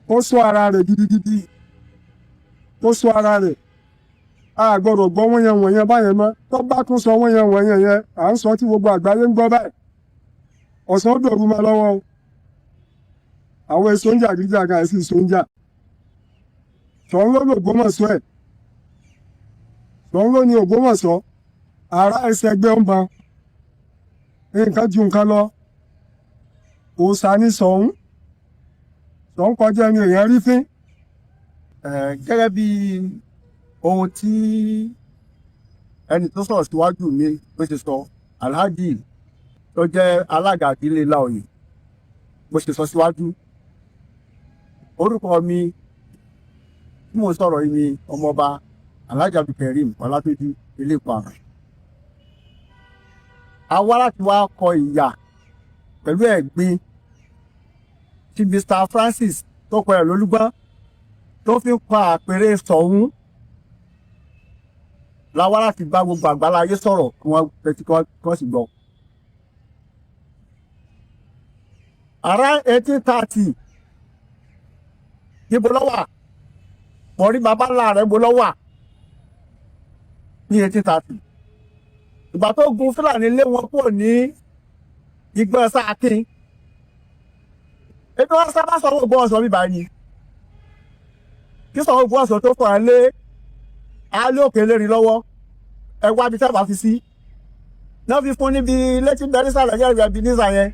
ó sọ ara rẹ̀ gidigidi ó sọ ara rẹ̀ a gbọ́dọ̀ gbọ́ wọ́nyẹn báyẹn mọ́ tó bá tún sọ wọ́nyẹn yẹn à ń sọ tí gbogbo àgbáyé ń gbọ́ báyìí ọ̀sán dòru mọ́ lọ́wọ́ o àwọn èso ń jà gíga kan sí èso ń jà Ṣọ̀ún ló ní Ògbómọ̀ṣọ́ ẹ̀ Ṣọ̀ún ló ní Ògbómọ̀ṣọ́ ara ẹsẹ̀ ẹgbẹ́ ń ba nǹkan ju nǹkan lọ òòṣà ní Ṣọ̀ún Ṣọ̀ún kọjá ẹni èèyàn rí fín. Gẹ́gẹ́ bí ohun tí ẹni tó sọ̀rọ̀ síwájú mi bó ṣe sọ Alhaji tó jẹ́ alága ìdílé Láòyè bó ṣe sọ síwájú orúkọ mi tí mo sọ̀rọ̀ yìí ni ọmọọba Alhaji Abdulkareem Ọlátúnjí Elépa. Àwa láti wá kọ ìyà pẹ̀lú ẹ̀gbin tí Mr. Francis tó kọ ẹ̀ lólúgbọ́n tó fi pa àpèrè Ṣọ̀ún láwa láti bá gbogbo àgbáláyé sọ̀rọ̀ kí wọ́n fetí kọ́ sì gbọ́. Around 1830 níbo ló wà Mọ̀rí bàbá ńlá rẹ̀ níbo ló wà ní 1830 ìgbà tó gun Fúlàní lé wọn kúrò ní Igbọ́n Sákín ètò wọn sábà sọ owó gbọ́ ọ̀sán bíbá ni kí sọ owó gbọ́ ọ̀sán tó fà á lé alẹ́ òkè lérin lọ́wọ́ ẹ wá bí sábà fi sí náà fi fún níbi létí bẹ́rísà lẹ́yìn ẹ̀rọ ẹ̀bí nísà yẹn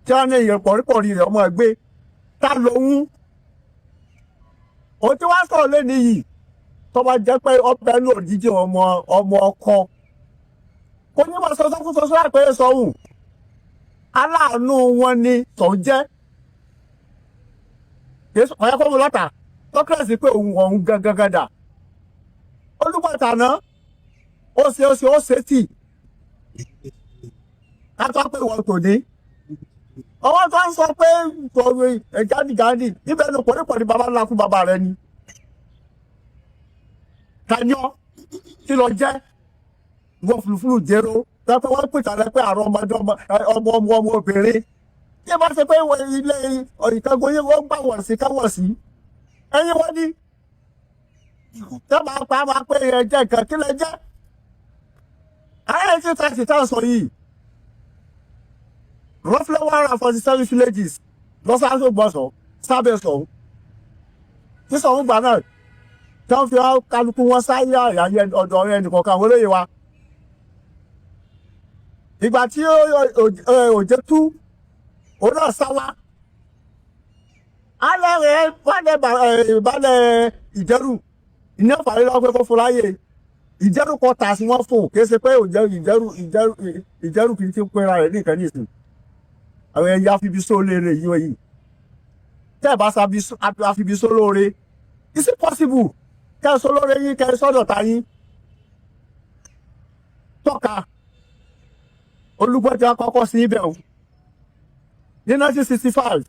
tí wọ́n ní èèyàn pọ̀rípọ̀rí rẹ̀ ọmọ ẹgbẹ́ ta lòun òun tí wọ́n sọ̀rọ̀ lẹ́nu yìí tó bá jẹ́ pé ọbẹ̀ ní òjijì ọmọ ọkọ kò ní wọ́n sọ sọ́kúsọ sọ́ àpẹẹrẹ Ṣọ̀ún aláàánú wọn ni Ṣọ̀ún jẹ́ ọ̀yá fọ́ọ̀mù lọ́tà tọ́kẹ́sì pé òun gangan dà Olúbọ̀tà náà ó ṣe tì ká tó pé wọ́n tò ní ọwọ́ tó ń sọ pé gádìgádì níbẹ̀ ló pọ̀nípọ̀ ní baba ńlá fún baba rẹ ni tanyọ́ kí lọ jẹ́ wọ́n fùlùfùlù jẹ́rọ pẹ́pẹ́ wọ́n pèsè àrẹ pé àrùn ọmọ obìnrin tí ẹ bá ṣe pé ilé ìkẹ́gbọ́ yẹn wọ́n gbà wọ̀ sí káwọ̀ sí ẹ̀yin wọ́n ní tẹ́ máa pa máa pé ẹ jẹ́ nǹkan kí lẹ jẹ́ ayé tí tàṣì tá à sọ yìí roughly 147 villages lọ́sàásù gbọ́sọ̀ sábẹ́ Ṣọ̀ún tí Ṣọ̀ún gbà náà tí wọ́n fi kálukú wọn sáyé àyàyẹ ọ̀dọ̀ ẹnìkọ̀ọ̀kan àwọn olóyè wa ìgbà tí òjé tú òun náà sáwá alẹ́ rẹ̀ balẹ̀ Ìjẹ̀rù iná fàlẹ́ lọ́wọ́ pé kó fún láyè Ìjẹ̀rù kọ́ tà sí wọ́n fò kì í ṣe pé Ìjẹ̀rù kì í ti pera rẹ̀ ní ìkànnì ìsìn àwọn ẹ̀yà afibi sólóore yìí tẹ́ ẹ̀ bá afibi sólóore is it possible kẹ́ ẹ sólóore yín kẹ́ ẹ sọ́dọ̀ ta yín tọ́ka Olúgbọ́n kọ́kọ́ sí ibẹ̀ o ní 1965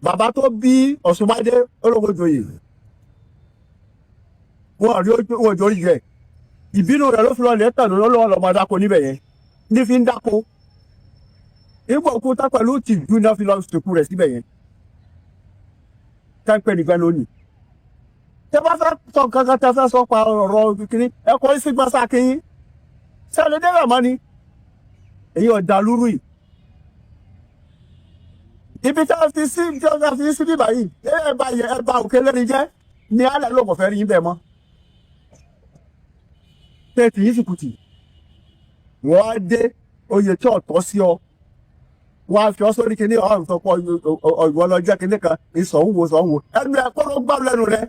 bàbá tó bí Ọ̀ṣunbádé Ológunjoyè wọn rí ojú orí rẹ̀ ìbínú rẹ̀ ló fi lọ lẹ́tàn lọ́wọ́ lọ́mọ dáko níbẹ̀ yẹn ní fi ń dáko ìgbà òkúta pẹ̀lú tìjú náà fi lọ sìnkú rẹ̀ síbẹ̀ yẹn káńpẹ́ nìkan lónìí tẹ́ bá fẹ́ sọ kankan tẹ́ fẹ́ sọ pa ọ̀rọ̀ kìíní ẹ̀kọ́ ìsìgbọ́n sákìíní sẹ́ni dẹ́rẹ̀ mọ́ ni èyí ọ̀dà lúrú yìí ibi tí wọ́n fi sí bíbá yìí ẹ̀bà òkè lẹ́ni jẹ́ ní alẹ́ ló kọ̀ fẹ́ rí yín bẹ́ẹ̀ mọ́ tẹ́tì yìí sì kùtì wọ́n á dé oyè tí ọ̀tọ̀ sí ọ wọ́n á fi ọ sórí kíní ọ̀hún tó pọ̀ ìwọ lọ́jọ́ kíní kan ìsọ̀hún wo ẹnu ẹ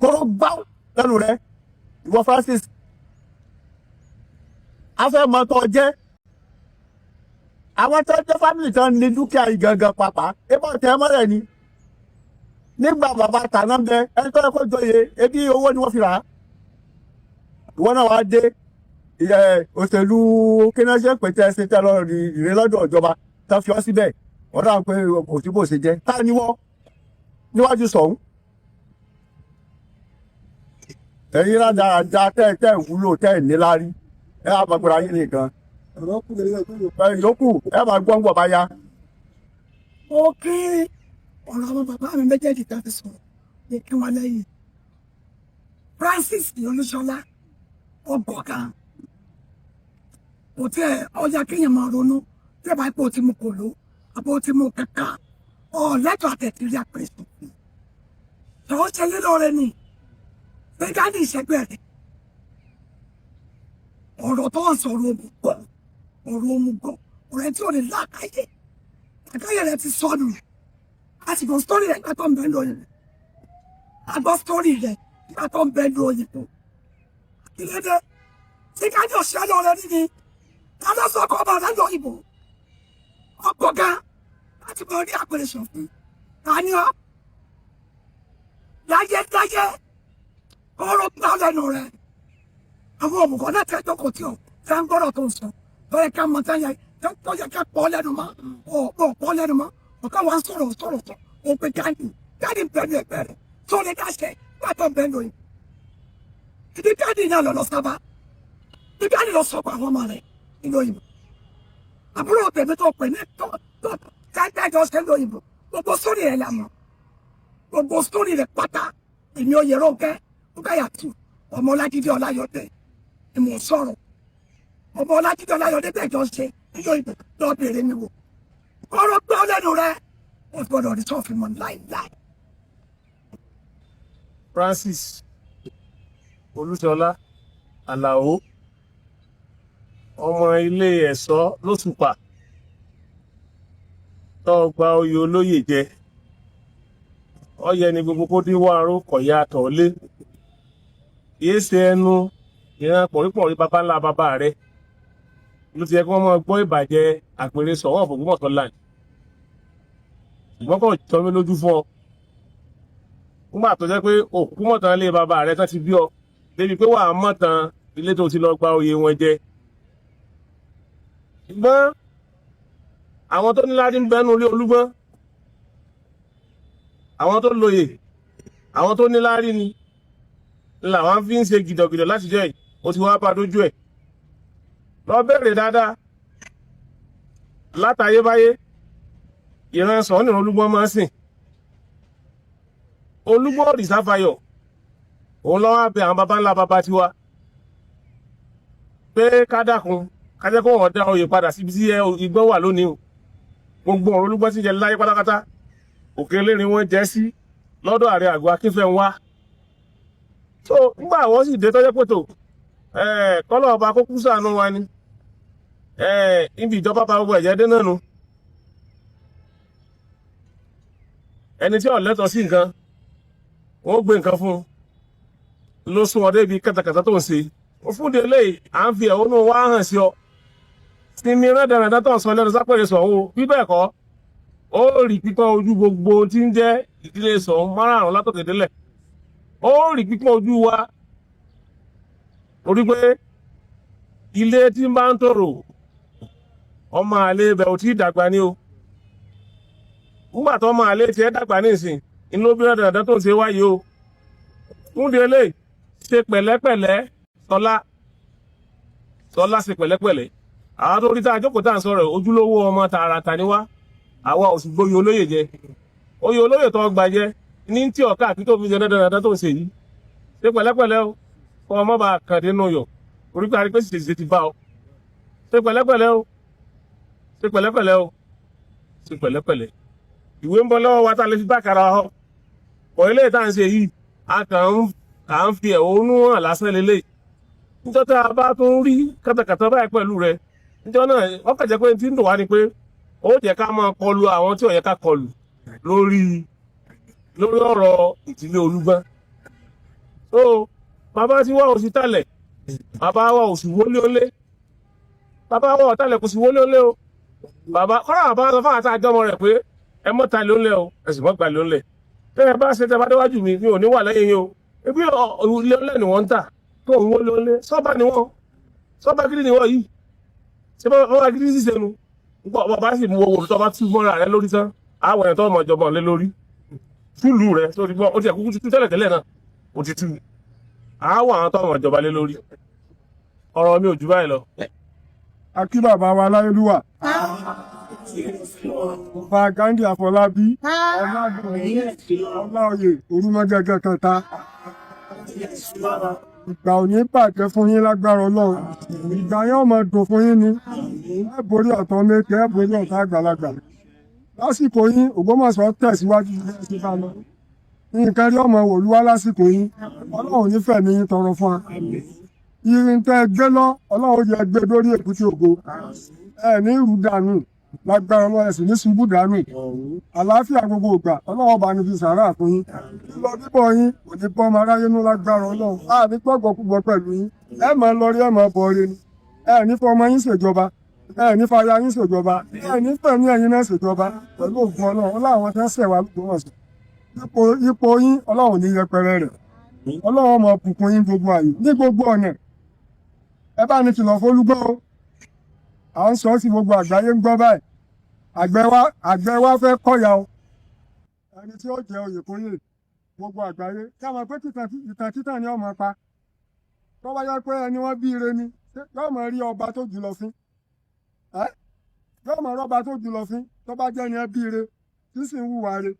kóró gbá lẹ́nu rẹ ìwọ Francis afẹ́mọ́tọ́ jẹ́ àwọn tó jẹ́ fámìlì tán ní dúkìá yìí gangan pàpà ebó tẹ́ mọ́lẹ̀ ni nígbà bàbá tàná bẹ ẹni tó yẹ kó joyè ebi owó ni wọ́n fi rà á ìwọ náà wàá dé òṣèlú kínáṣẹ́ pẹ̀tẹ́ ṣe tẹ́ lọ ìrè lọ́dọ̀ ìjọba tá fi ọ́ síbẹ̀ wọ́n dáhùn pé kò sí bó ṣe jẹ́ tá ni wọ́n níwájú sọ̀hún. ẹ̀yin rádaràda tẹ́ ìwúlò tẹ́ ìníláárí ẹ á máa gbọ́ra yín nìkan. yòókù ẹ máa gbọ́ ń gbọ̀ bá yá. ó kí ọ̀rọ̀ àwọn bàbá mi méjèèjì tá fi sọ̀rọ̀ ní kí wọ́n lẹ́yìn. Francis Olúṣọlá ọgbọ̀gán kò tí ẹ ọjà kéèyàn máa ronú tí ẹ bá pò tí mo kò ló àbò tí mo kankan lẹ́tọ̀ àtẹ̀tìrí àpèsè ṣọwọ́ ṣe lílọ rẹ ni gbẹgádì ìṣẹ́gbẹ́ rẹ ọ̀rọ̀ tó ń sọ̀rọ̀ òmùgọ̀ ọ̀rẹ́ tí ò ní láàkáyé àkáyé rẹ ti sọnù àsìkò sítórì rẹ nígbà tó ń bẹ lóyìn àgbọ̀ sítórì rẹ nígbà tó ń bẹ lóyìn tó ìlédè tí kájí òṣìṣẹ́ lọ rẹ nínú tálọ́ sọ ọkọ̀ ọba rẹ lóyìnbó ọgbọ̀gá láti mọ orí àpẹẹrẹ ṣọ̀fún tani ọ láyé ọ̀rọ̀ gbà lẹ́nu rẹ àwọn òmùgọ̀ náà tẹ́jọ́ kò tí ọ fẹ́ ń gbọ́dọ̀ tó ń sọ bẹ́ẹ̀ ká mọ táyà tó yẹ ká pọ̀ lẹ́nu mọ́ ọ̀ pọ̀ lẹ́nu mọ́ ọ̀ká wa ń sọ̀rọ̀ ó pe gáàdì bẹ́ẹ̀ni ẹgbẹ́ rẹ̀ tó lè dáṣẹ́ gbàtọ̀ bẹ́ẹ̀ lóyún ìdí gáàdì náà lọ sábà ìdí gáàdì lọ sọ̀kọ̀ àwọn ọmọ rẹ̀ nínú òyìnbó àbúrò tèmi tó pè ní tó dájọ́ ṣe lóyìnbó gbogbo sórí rẹ̀ là mọ̀ gbogbo sórí rẹ̀ pátá èmi ò yẹ̀rọ kẹ́ Rukayatu ọmọ Ọlájídé Ọláyọdé ni mò ń sọ̀rọ̀ ọmọ Ọlájídé Ọláyọdé tẹ̀jọ́ ṣe nínú òyìnbó lọ́ọ́ bèrè mi wò ọ̀rọ̀ gbọ́ lẹ́nu rẹ̀ ó gbọ́dọ̀ rí sọ́ọ̀fì mọ́ láìláì. Francis Olúṣọlá Àlàó ọmọ ilé ẹ̀ṣọ́ lóṣùpá tó gba oyè olóyè jẹ ọyẹ ni gbogbo kó díwọ́ aró kọ̀yà àtọ̀lé yéé ṣe ẹnu ìran pọ̀rípọ̀rí bàbá ńlá bàbá rẹ ló ti yẹ kí wọ́n máa gbọ́ ìbàjẹ́ àpèrè sọ̀wọ́ Ògbómọ̀ṣọ́ land ṣùgbọ́n kò tọ́ mi lójú fún ọ nígbà tó jẹ́ pé òkú mọ̀tàn ilé bàbá rẹ tán ti bí ọ débi pé wàá mọ̀tàn ilé tó ti lọ gba oyè wọn jẹ ṣùgbọ́n àwọn tó níláàrí ń bẹnu ilé Olúgbọ́n àwọn tó lóye àwọn tó níláàrí ni làwọn fi ń ṣe gìdọ̀gìdọ̀ láti jẹ́ ó ti wá bá dójú ẹ̀ lọ bẹ̀rẹ̀ dáadáa látayébáyé ìran sọ̀rọ̀ nìran Olúgbọ́n máa ń sìn Olúgbọ́n òrìṣà fayọ̀ òun lọ́wọ́ abẹ àwọn baba ńlá baba tiwa pé ká dákun ká jẹ́ kó wọ́n dá oyè padà síbi tí igbó wà lónìí o gbogbo ọ̀rọ̀ Olúgbọ́n ti jẹ láyé pátápátá òkè elérin wọn jẹ́ sí lọ́dọ̀ Ààrẹ Àgọ́ Akínfẹ́ńwá so nígbà wọ́n sì dé tọ́jọ́ pẹ̀tò kọ́lọ̀ ọba kó kú ṣàánú wa ni ibi ìjọba bá gbogbo ẹ̀jẹ̀ dé náà nu ẹni tí ó lẹ́tọ̀ọ́ sí nǹkan wọ́n gbé nǹkan fún un ló sún ọdẹ ibi kẹtàkẹtà tó ń ṣe ó fún de lè à ń fi ẹ̀hónú wá hàn sí ọ sinmi rẹ́dẹ̀rẹ́dẹ́ tó ń sọ lẹ́nu sápẹ̀rẹ̀ sọ̀hún bí bẹ́ẹ̀ kọ́ ó rí pípọ́n ojú gbogbo tí ń jẹ́ ìdílé sọ̀hún márààrún látọ̀tẹ̀dẹ́lẹ̀ ó rí pípọ́n ojú wa orí pé ilé tí ń bá ń tòrò ọmọ àlè ibẹ̀ ò tí ì dàgbà ní o nígbà tó ọmọ àlè tiẹ̀ dàgbà ní ìsìn inú obìnrin dandan tó ń ṣe wáyé o fún de lè ṣe pẹ̀lẹ́pẹ̀lẹ́ sọlá ṣe pẹ̀lẹ́pẹ̀lẹ́ àwọn tó rí tá a jókòó tá à ń sọ̀rọ̀ ojúlówó ọmọ tààràtà ni wá àwa ò sì gbóyè olóyè jẹ oyè olóyè tó gbà jẹ ní tí ọ̀ká àti tó fi jẹ dandan tó ń ṣe yìí ṣe pẹ̀lẹ́pẹ̀lẹ́ o kọ́ ọmọ bá kàn dé nù yọ orí pé àrípé ṣèṣe ti bá ọ ṣe pẹ̀lẹ́pẹ̀lẹ́ o ṣe pẹ̀lẹ́pẹ̀lẹ́ o ṣe pẹ̀lẹ́pẹ̀lẹ́ ìwé ń bọ̀ lọ́wọ́ wa tá a lè fi bá kara ọ pọ̀ ilé tá à ń ṣe yìí a kàn ń fi ẹ̀hónú hàn lásán lélẹ̀ níjọ́ tá a bá tún rí kàtàkàtà báyìí pẹ̀lú rẹ níjọ́ náà wọ́n kàn jẹ́ pé tí ń dùn wá ni pé ó jẹ́ ká máa kọlu àwọn tí ò yẹ ká kọlu lórí ọ̀rọ̀ ìdílé Olúgbọ́n so bàbá tí wà ò sí tàlẹ̀ bàbá wa ò sì wọlé olé bàbá wa ò tàlẹ̀ kò sì wọlé olé o bàbá kọ́ra bàbá sọ fún àti àjọmọ rẹ̀ pé ẹ mọ́ tàlẹ̀ ó lẹ̀ o ẹ sì mọ́ gbàlẹ̀ ó lẹ̀ tẹ́lẹ̀ bá ṣe tẹ́ bá déwájú mi ò ní wà lẹ́yìn yín o ebi ilé ọlẹ́ ni wọ́n ń tà tó ń wọlé olé sọ́ba ni wọ́n sọ́ba gidi ni wọ́n yìí ṣé wọ́n wá gidi sísè nu wọ́n bá sì mú owó tó bá tún mọ́ra rẹ lórí tán àwọn èèyàn tó mọ̀ ìjọba lé lórí túlù rẹ tó ti gbọ́ ó ti ẹ̀kú tú tẹ́lẹ̀ náà ó ti tú àwọn tó mọ̀ ìjọba lé lórí ọ̀rọ̀ mi ò jù báyìí lọ. akí bàbá wa láyélúwà ọba Ghandi Àfọlábí ọláòyè orúmọgẹgẹ kẹta ìgbà ò ní bàjẹ́ fún yín lágbára Ọlọ́run ìgbà yẹn ọmọ dùn fún yín ni ẹ borí ọ̀tọ̀ méjì ẹ borí ọ̀tá àgbàlagbà lásìkò yín Ògbómọ̀ṣọ́ tẹ̀síwájú ilé ẹ̀sìn bá lọ nǹkan rí ọmọ wòlúwá lásìkò yín Ọlọ́run nífẹ̀ẹ́ ní yín tọrọ fún wa irin tẹ́ gbé lọ Ọlọ́run yẹ gbé lórí èkúté ògo ẹ ní ìrù dànù lágbára Ọlọ́run ẹ̀sìn ní ṣubú dànù àlàáfíà gbogbo ìgbà Ọlọ́run bá ní fi sàárà fún yín lọ bíbọ̀ yín kò ní bọ́ ọmọ aráyé nú lágbára Ọlọ́run á ní gbọ́gbọ́ púpọ̀ pẹ̀lú yín ẹ máa lọ rí ẹ máa bọ̀ ọ́rẹ́ ni ẹ ní fọmọ yín ṣèjọba ẹ ní fàyà yín ṣèjọba ẹ ní fẹ̀mí ẹ̀yin náà ṣèjọba pẹ̀lú ògùn Ọlọ́run láwọn tẹ́ ṣẹ̀wá l'Ógbómọ̀ṣọ́ ipò yín Ọlọ́run ní yẹpẹrẹ rẹ̀ Ọlọ́run mọ̀ bùkún yín gbogbo àyè ní gbogbo ọ̀nà ẹ bá ní kìlọ̀ fólúgbọ́ o à ń sọ sí gbogbo àgbáyé ń gbọ́ báyìí àgbẹ̀ wa fẹ́ kọ́ya o ẹni tí ó jẹ oyè kóyè gbogbo àgbáyé kí a mọ̀ pé títàn ni ọmọ pa tó bá yẹ pé ẹni wọ́n bí ire ni yóò mọ̀ rí ọba tó jùlọ fín yóò mọ̀ rọ́ba tó jùlọ fín tó bá jẹ́ ni ẹ bí ire tí sì ń hùwà re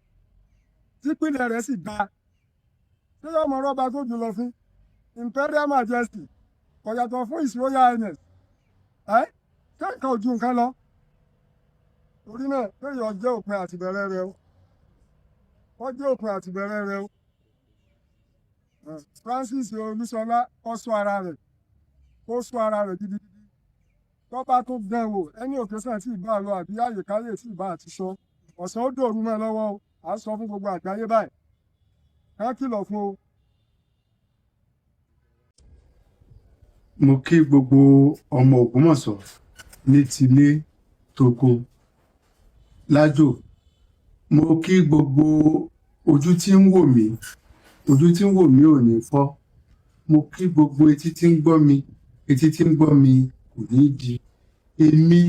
tí pínlẹ̀ rẹ̀ sì dáa tí yóò mọ̀ rọ́ba tó jùlọ fín Imperial Majesty kò yàtọ̀ fún His Royal Highness kẹ́kọ̀ọ́ ojú nǹkan lọ torí náà kéèyàn jẹ́ òpin àtìbẹ̀rẹ̀ rẹ o wọ́n jẹ́ òpin àtìbẹ̀rẹ̀ rẹ o Francis Olúṣọlá kó ṣọ́ ara rẹ̀ gidigidi tó bá tó dán wò ẹni òkèsàn tí ìbá lọ àbí àyèkáyè tí ìbá àti sọ ọ̀sán ó dòru mọ́ ẹ lọ́wọ́ o à ń sọ fún gbogbo àgbáyé báyìí ká kìlọ̀ fún o. mo kí gbogbo ọmọ Ògbómọ̀ṣọ́ ní tilé toko lájò mo kí gbogbo ojú tí ń wò mí ò ní fọ́ mo kí gbogbo etí tí ń gbọ́ mi etí tí ń gbọ́ mi kò ní di èmi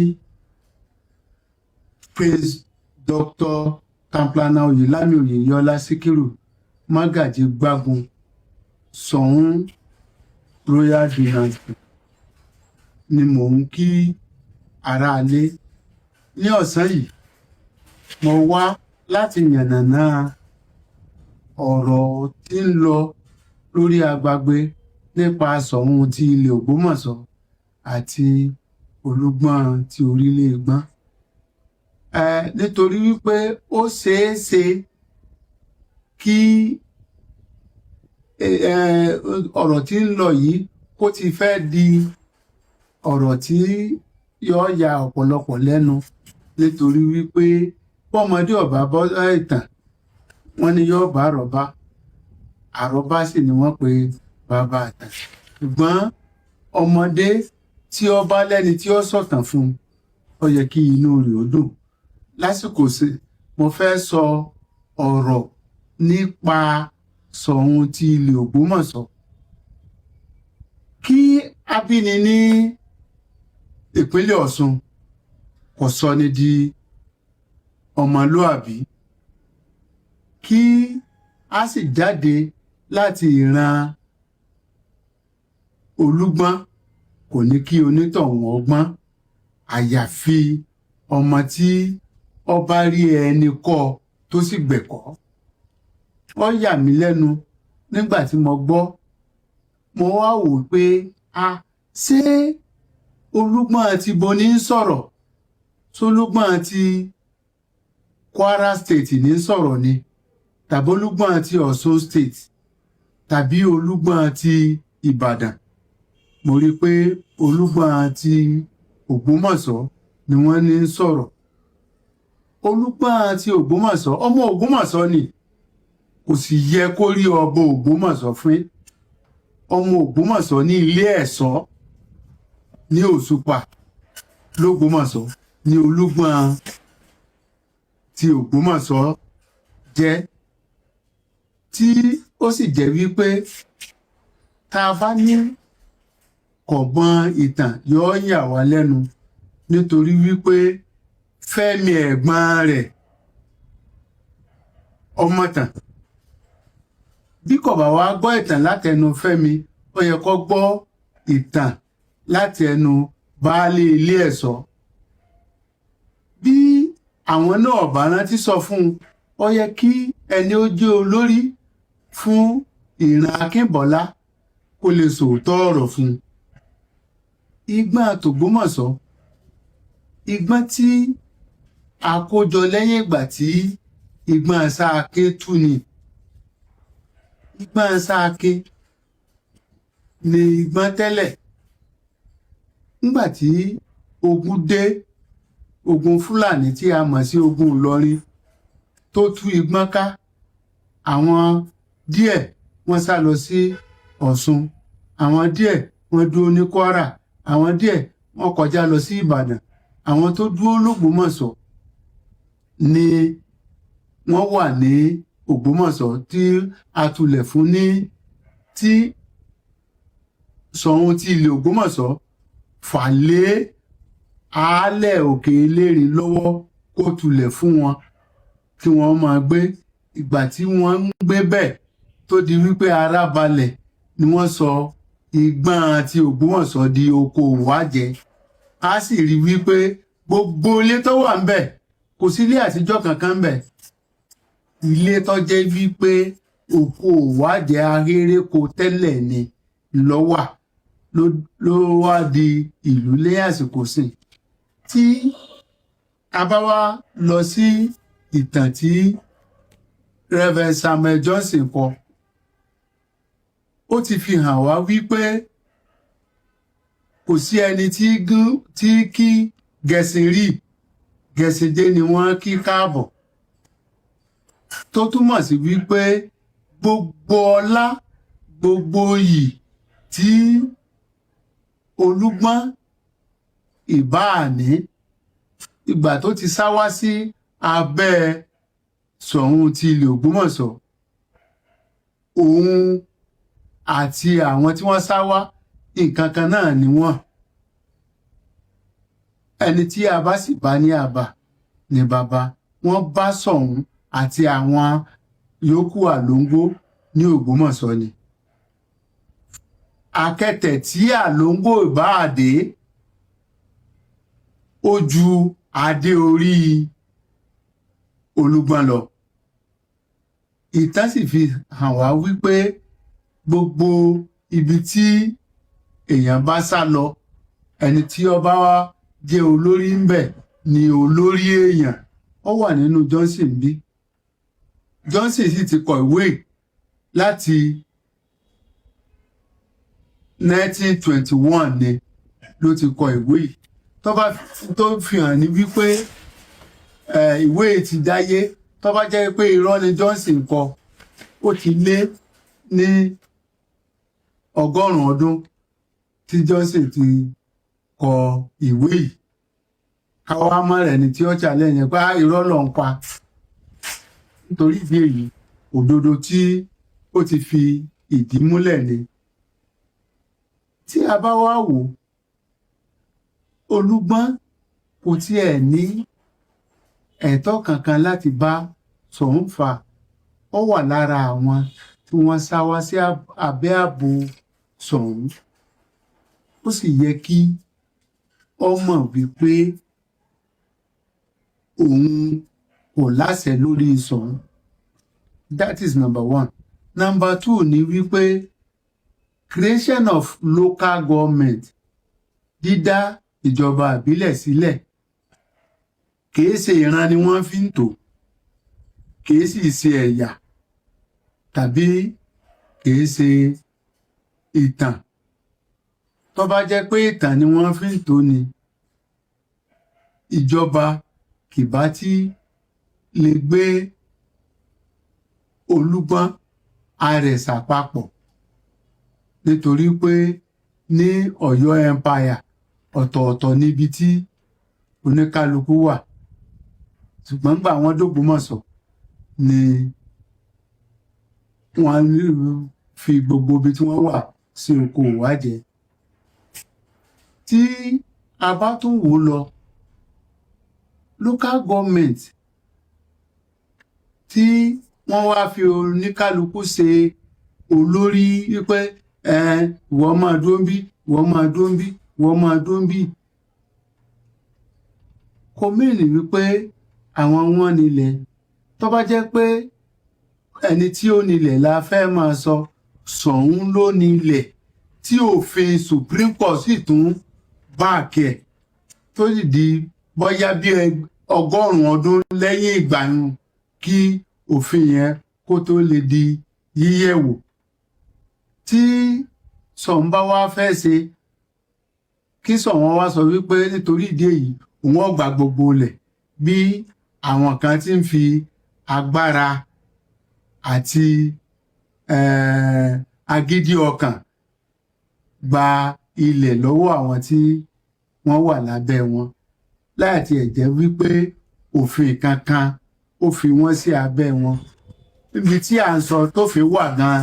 praise Dr. Kamplana Oyèlámì Oyèyọlá Síkírù Mágàjí Gbágun Ṣọ̀ún Royal Dynasty ni mò ń kí aráalé ní ọ̀sán yìí mo wá láti yànnàná ọ̀rọ̀ tí ń lọ lórí agbágbé nípa Ṣọ̀ún ti ilẹ̀ Ògbómọ̀ṣọ́ àti Olúgbọ́n ti orílẹ̀ Ẹ̀gbọ́n nítorí wípé ó ṣeé ṣe kí ọ̀rọ̀ tí ń lọ yìí kó ti fẹ́ di ọ̀rọ̀ tí yóò ya ọ̀pọ̀lọpọ̀ lẹ́nu nítorí wípé bọ́mọdé ọ̀bá bọ́ ìtàn wọ́n ní yóò bá àrọ́bá sì ni wọ́n pe bàbá àtàn ṣùgbọ́n ọmọdé tí ó bá lẹ́ni tí ó sọ̀tàn fún un ó yẹ kí inú rẹ̀ ó dùn lásìkò sí mo fẹ́ sọ ọ̀rọ̀ nípa Ṣọ̀ún ti ilẹ̀ Ògbómọ̀ṣọ́ kí abíni ní ìpínlẹ̀ Ọ̀ṣun kò sọ ní di ọmọlúàbí kí a sì jáde láti ìran Olúgbọ́n kò ní kí onítọ̀hún ọgbọ́n àyàfi ọmọ tí ọba rí ẹni kọ́ tó sì gbẹ̀kọ́ ó yà mí lẹ́nu nígbà tí mo gbọ́ mo wá wò pé ṣé Olúgbọ́n àti Boni ń sọ̀rọ̀ s'Olúgbọ́n àti Kwara State ní sọ̀rọ̀ ni tàbí Olúgbọ́n àti Ọ̀ṣun State tàbí Olúgbọ́n àti Ìbàdàn mo rí pé Olúgbọ́n àti Ògbómọ̀ṣọ́ ni wọ́n ní sọ̀rọ̀ Olúgbọ́n àti Ògbómọ̀ṣọ́ ọmọ Ògbómọ̀ṣọ́ ni kò sì yẹ kó rí ọba Ògbómọ̀ṣọ́ fún ọmọ Ògbómọ̀ṣọ́ ní ilé ẹ̀ṣọ́ ní Òṣùpá l'Ógbómọ̀ṣọ́ ní Olúgbọ́n ti Ògbómọ̀ṣọ́ jẹ́ tí ó sì jẹ́ wípé tá a bá ní kọ̀gbọ́n ìtàn yóò yà wá lẹ́nu nítorí wípé Fẹ́mi ẹ̀gbọ́n rẹ̀ ọmọtàn bí kò bá wá gbọ́ ìtàn láti ẹnu Fẹ́mi ó yẹ kó gbọ́ ìtàn láti ẹnu baálé ilé ẹ̀ṣọ́ bí àwọn náà bá rántí sọ fún un ó yẹ kí ẹni ó jẹ́ olórí fún ìran Akínbọ́lá kó lè sòótọ́ ọ̀rọ̀ fún un. Igbọ́n tògbómọ̀ṣọ́ igbọ́n tí a kó jọ lẹ́yìn ìgbà tí igbọ́n Sáàké tú ni. Igbọ́n Sáàké ni igbọ́n tẹ́lẹ̀ nígbà tí ogun dé, ogun Fúlàní tí a mọ̀ sí ogun Ìlọrin tó tú igbọ́n ká, àwọn díẹ̀ wọ́n sá lọ sí Ọ̀ṣun, àwọn díẹ̀ wọ́n dúró ní Kwara, àwọn díẹ̀ wọ́n kọjá lọ sí Ìbàdàn, àwọn tó dúró l'Ògbómọ̀ṣọ́ ni wọ́n wà ní Ògbómọ̀ṣọ́ tí a tulẹ̀ fún ní tí Ṣọ̀ún ti ilẹ̀ Ògbómọ̀ṣọ́ fà lé àálẹ̀ òkè Ìlérí lọ́wọ́ kó tulẹ̀ fún wọn kí wọ́n máa gbé. Ìgbà tí wọ́n ń gbé bẹ́ẹ̀ tó di wípé ara balẹ̀ ni wọ́n sọ Igbọ́n àti Ògbómọ̀ṣọ́ di oko ìwájẹ. A sì rí wípé gbogbo ilé tó wà ń bẹ̀ kò sí ilé àtijọ́ kankan ń bẹ̀. Ilé tó jẹ́ wípé oko ìwájẹ ahéreko tẹ́lẹ̀ ni lọ́wà ló wá di ìlú lé àsìkò sìn. Tí a bá wá lọ sí ìtàn tí Reverend Samuel Johnson kọ, ó ti fi hàn wá wípé kò sí ẹni tí kí Gẹ̀sìn rí, Gẹ̀sìn dé ni wọ́n kí káàbọ̀, tó túmọ̀ sí wípé gbogbo ọlá gbogbo iyì tí Olúgbọ́n ìbáàní ìgbà tó ti sá wá sí abẹ́ Ṣọ̀ún ti ilẹ̀ Ògbómọ̀ṣọ́, òun àti àwọn tí wọ́n sá wá nǹkan kan náà ni wọ́n. Ẹni tí a bá sì bá ní àbá ni bàbá. Wọ́n bá Ṣọ̀ún àti àwọn yòókù Àlóńgó ní Ògbómọ̀ṣọ́ ni. Akẹtẹ̀ tí Àlóńgó ìbáàdé ó ju adé orí Olúgbọ́n lọ. Ìtàn sì fi hàn wá wípé gbogbo ibi tí èèyàn bá sá lọ, ẹni tí ó bá jẹ́ olórí ń bẹ̀ ni olórí èèyàn. Ó wà nínú Johnson bí. Johnson sì ti kọ ìwé láti 1921 ni ló ti kọ ìwé yìí. Tó fi hàn ní wípé ìwé ti dáyé. Tó bá jẹ́ pé irọ́ ni Johnson kọ, ó ti lé ní 100 ọdún tí Johnson ti kọ ìwé yìí. Káwá mọ́ rẹ̀ ni tí ó challenge pé irọ́ ló ń pa. Nítorí ìdí èyí, òdodo tí ó ti fi ìdí múlẹ̀ ni. Tí a bá wá wò, Olúgbọ́n kò tiẹ̀ ní ẹ̀tọ́ kankan láti bá Ṣọ̀ún fà. Ó wà lára àwọn tí wọ́n sá wá sí abẹ́ ààbò Ṣọ̀ún. Ó sì yẹ kí ó mọ̀ wípé òun kò láṣẹ lórí Ṣọ̀ún. That is number 1. Number 2 ni wípé creation of local government, dídá ìjọba ìbílẹ̀ sílẹ̀, kìí ṣe ìran ni wọ́n fi ń tò, kìí sì ṣe ẹ̀yà tàbí kìí ṣe ìtàn. Tó bá jẹ́ pé ìtàn ni wọ́n fi ń tò ni, ìjọba kìbá tí lè gbé Olúgbọ́n Àrẹ̀sà papọ̀, nítorí pé ní Ọ̀yọ́ Empire ọ̀tọ̀ọ̀tọ̀ níbi tí oníkálukú wà. Ṣùgbọ́n gbà wọ́n d'Ògbómọ̀ṣọ́ ni wọ́n fi gbogbo ibi tí wọ́n wà sí oko ìwájẹ. tí a bá tún wò lọ local government tí wọ́n wá fi oníkálukú ṣe olórí wípé ìwọ máa dúró ń bí ìwọ máa dúró ń bí ìwọ máa dúró ń bí kò mìíní wípé àwọn wọn nílẹ̀ tó bá jẹ́ pé ẹni tí ó nílẹ̀ la fẹ́ máa sọ Ṣọ̀ún ló nílẹ̀ tí òfin Supreme Court sì tún báàkì ẹ̀ tó sì di bóyá bí 100 ọdún lẹ́yìn ìgbà yẹn kí òfin yẹn kó tó lè di yíyẹ̀wò tí Ṣọ̀ún bá wá fẹ́ ṣe kí Ṣọ̀ún wá sọ wípé nítorí ìdí èyí òun ó gba gbogbo ilẹ̀ bí àwọn kan ti ń fi agbára àti agídí ọkàn gba ilẹ̀ lọ́wọ́ àwọn tí wọ́n wà lábẹ́ wọn láti ẹ̀jẹ̀ wípé òfin kankan ó fi wọ́n sí abẹ́ wọn ibi tí à ń sọ tó fi wà gan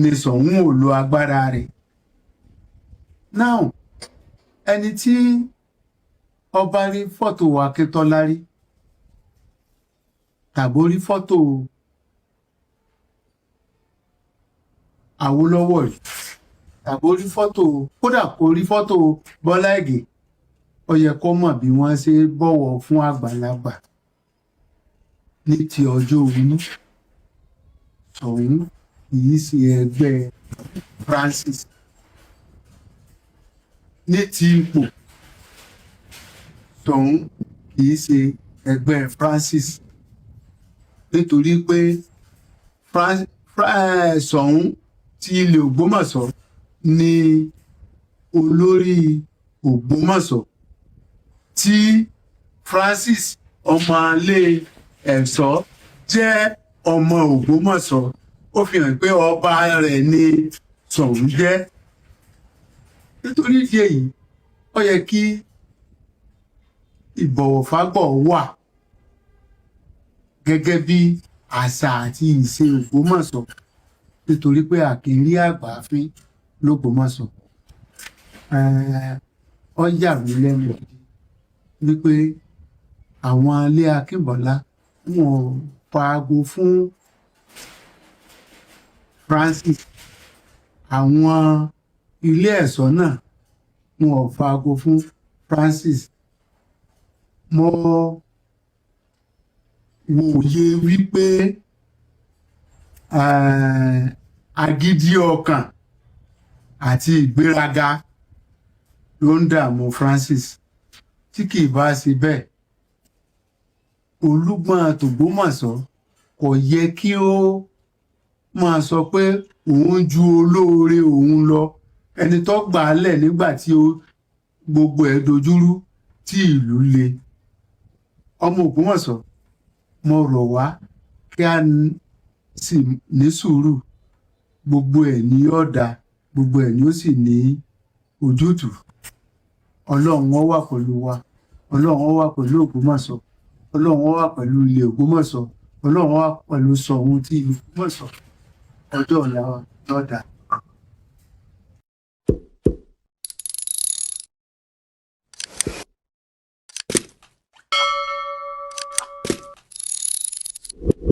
ni Ṣọ̀ún ò lo agbára rẹ̀ now ẹni tí ọba rí fọ́tò Akíntọ́lá rí tàbí rí fọ́tò Awólọ́wọ̀ rí tàbí rí fọ́tò kódà kó rí fọ́tò Bọ́lá Ìgè ó yẹ kó mọ̀ bí wọ́n ṣe bọ̀wọ̀ fún àgbàlagbà ní ti ọjọ́ orí Ṣọ̀ún kìí ṣe ẹgbẹ́ Francis ní ti ipò Ṣọ̀ún kìí ṣe ẹgbẹ́ Francis nítorí pé Ṣọ̀ún ti ilẹ̀ Ògbómọ̀ṣọ́ ni olórí Ògbómọ̀ṣọ́ tí Francis ọmọ alẹ́ Ẹ̀ṣọ́ jẹ́ ọmọ Ògbómọ̀ṣọ́ ó fi hàn pé ọba rẹ̀ ni Ṣọ̀ún jẹ́ nítorí ìdí èyí ó yẹ kí ìbọ̀wọ̀fágbọ̀ wà gẹ́gẹ́ bí àṣà àti ìṣe Ògbómọ̀ṣọ́ nítorí pé àkìrí àgbàfín l'Ógbómọ̀ṣọ́ ó yà mí lẹ́nu wípé àwọn ilé Akínbọ́lá wọn ò faago fún Francis àwọn ilé ẹ̀ṣọ́ náà wọn ò faago fún Francis mo wòye wípé agídí ọkàn àti ìgbéraga ló ń dààmú Francis tí kì í bá ṣe bẹ́ẹ̀ Olúgbọ́n t'Ògbómọ̀ṣọ́ kò yẹ kí ó máa sọ pé òun ju olóore òun lọ ẹni tó gbà á lẹ̀ nígbà tí gbogbo ẹ̀ dojúrú tí ìlú le ọmọ Ògbómọ̀ṣọ́ mo rọ̀ wá kí a sì ní sùúrù gbogbo ẹ̀ ní yóò dá gbogbo ẹ̀ ní ó sì ní ojútùú Ọlọ́run ó wà pẹ̀lú wa Ọlọ́run ó wà pẹ̀lú Ògbómọ̀ṣọ́ Ọlọ́run ó wà pẹ̀lú ilẹ̀ Ògbómọ̀ṣọ́ Ọlọ́run ó wà pẹ̀lú Ṣọ̀ún tí ìlú Ògbómọ̀ṣọ́ ọjọ́ ọ̀la yóò dá. You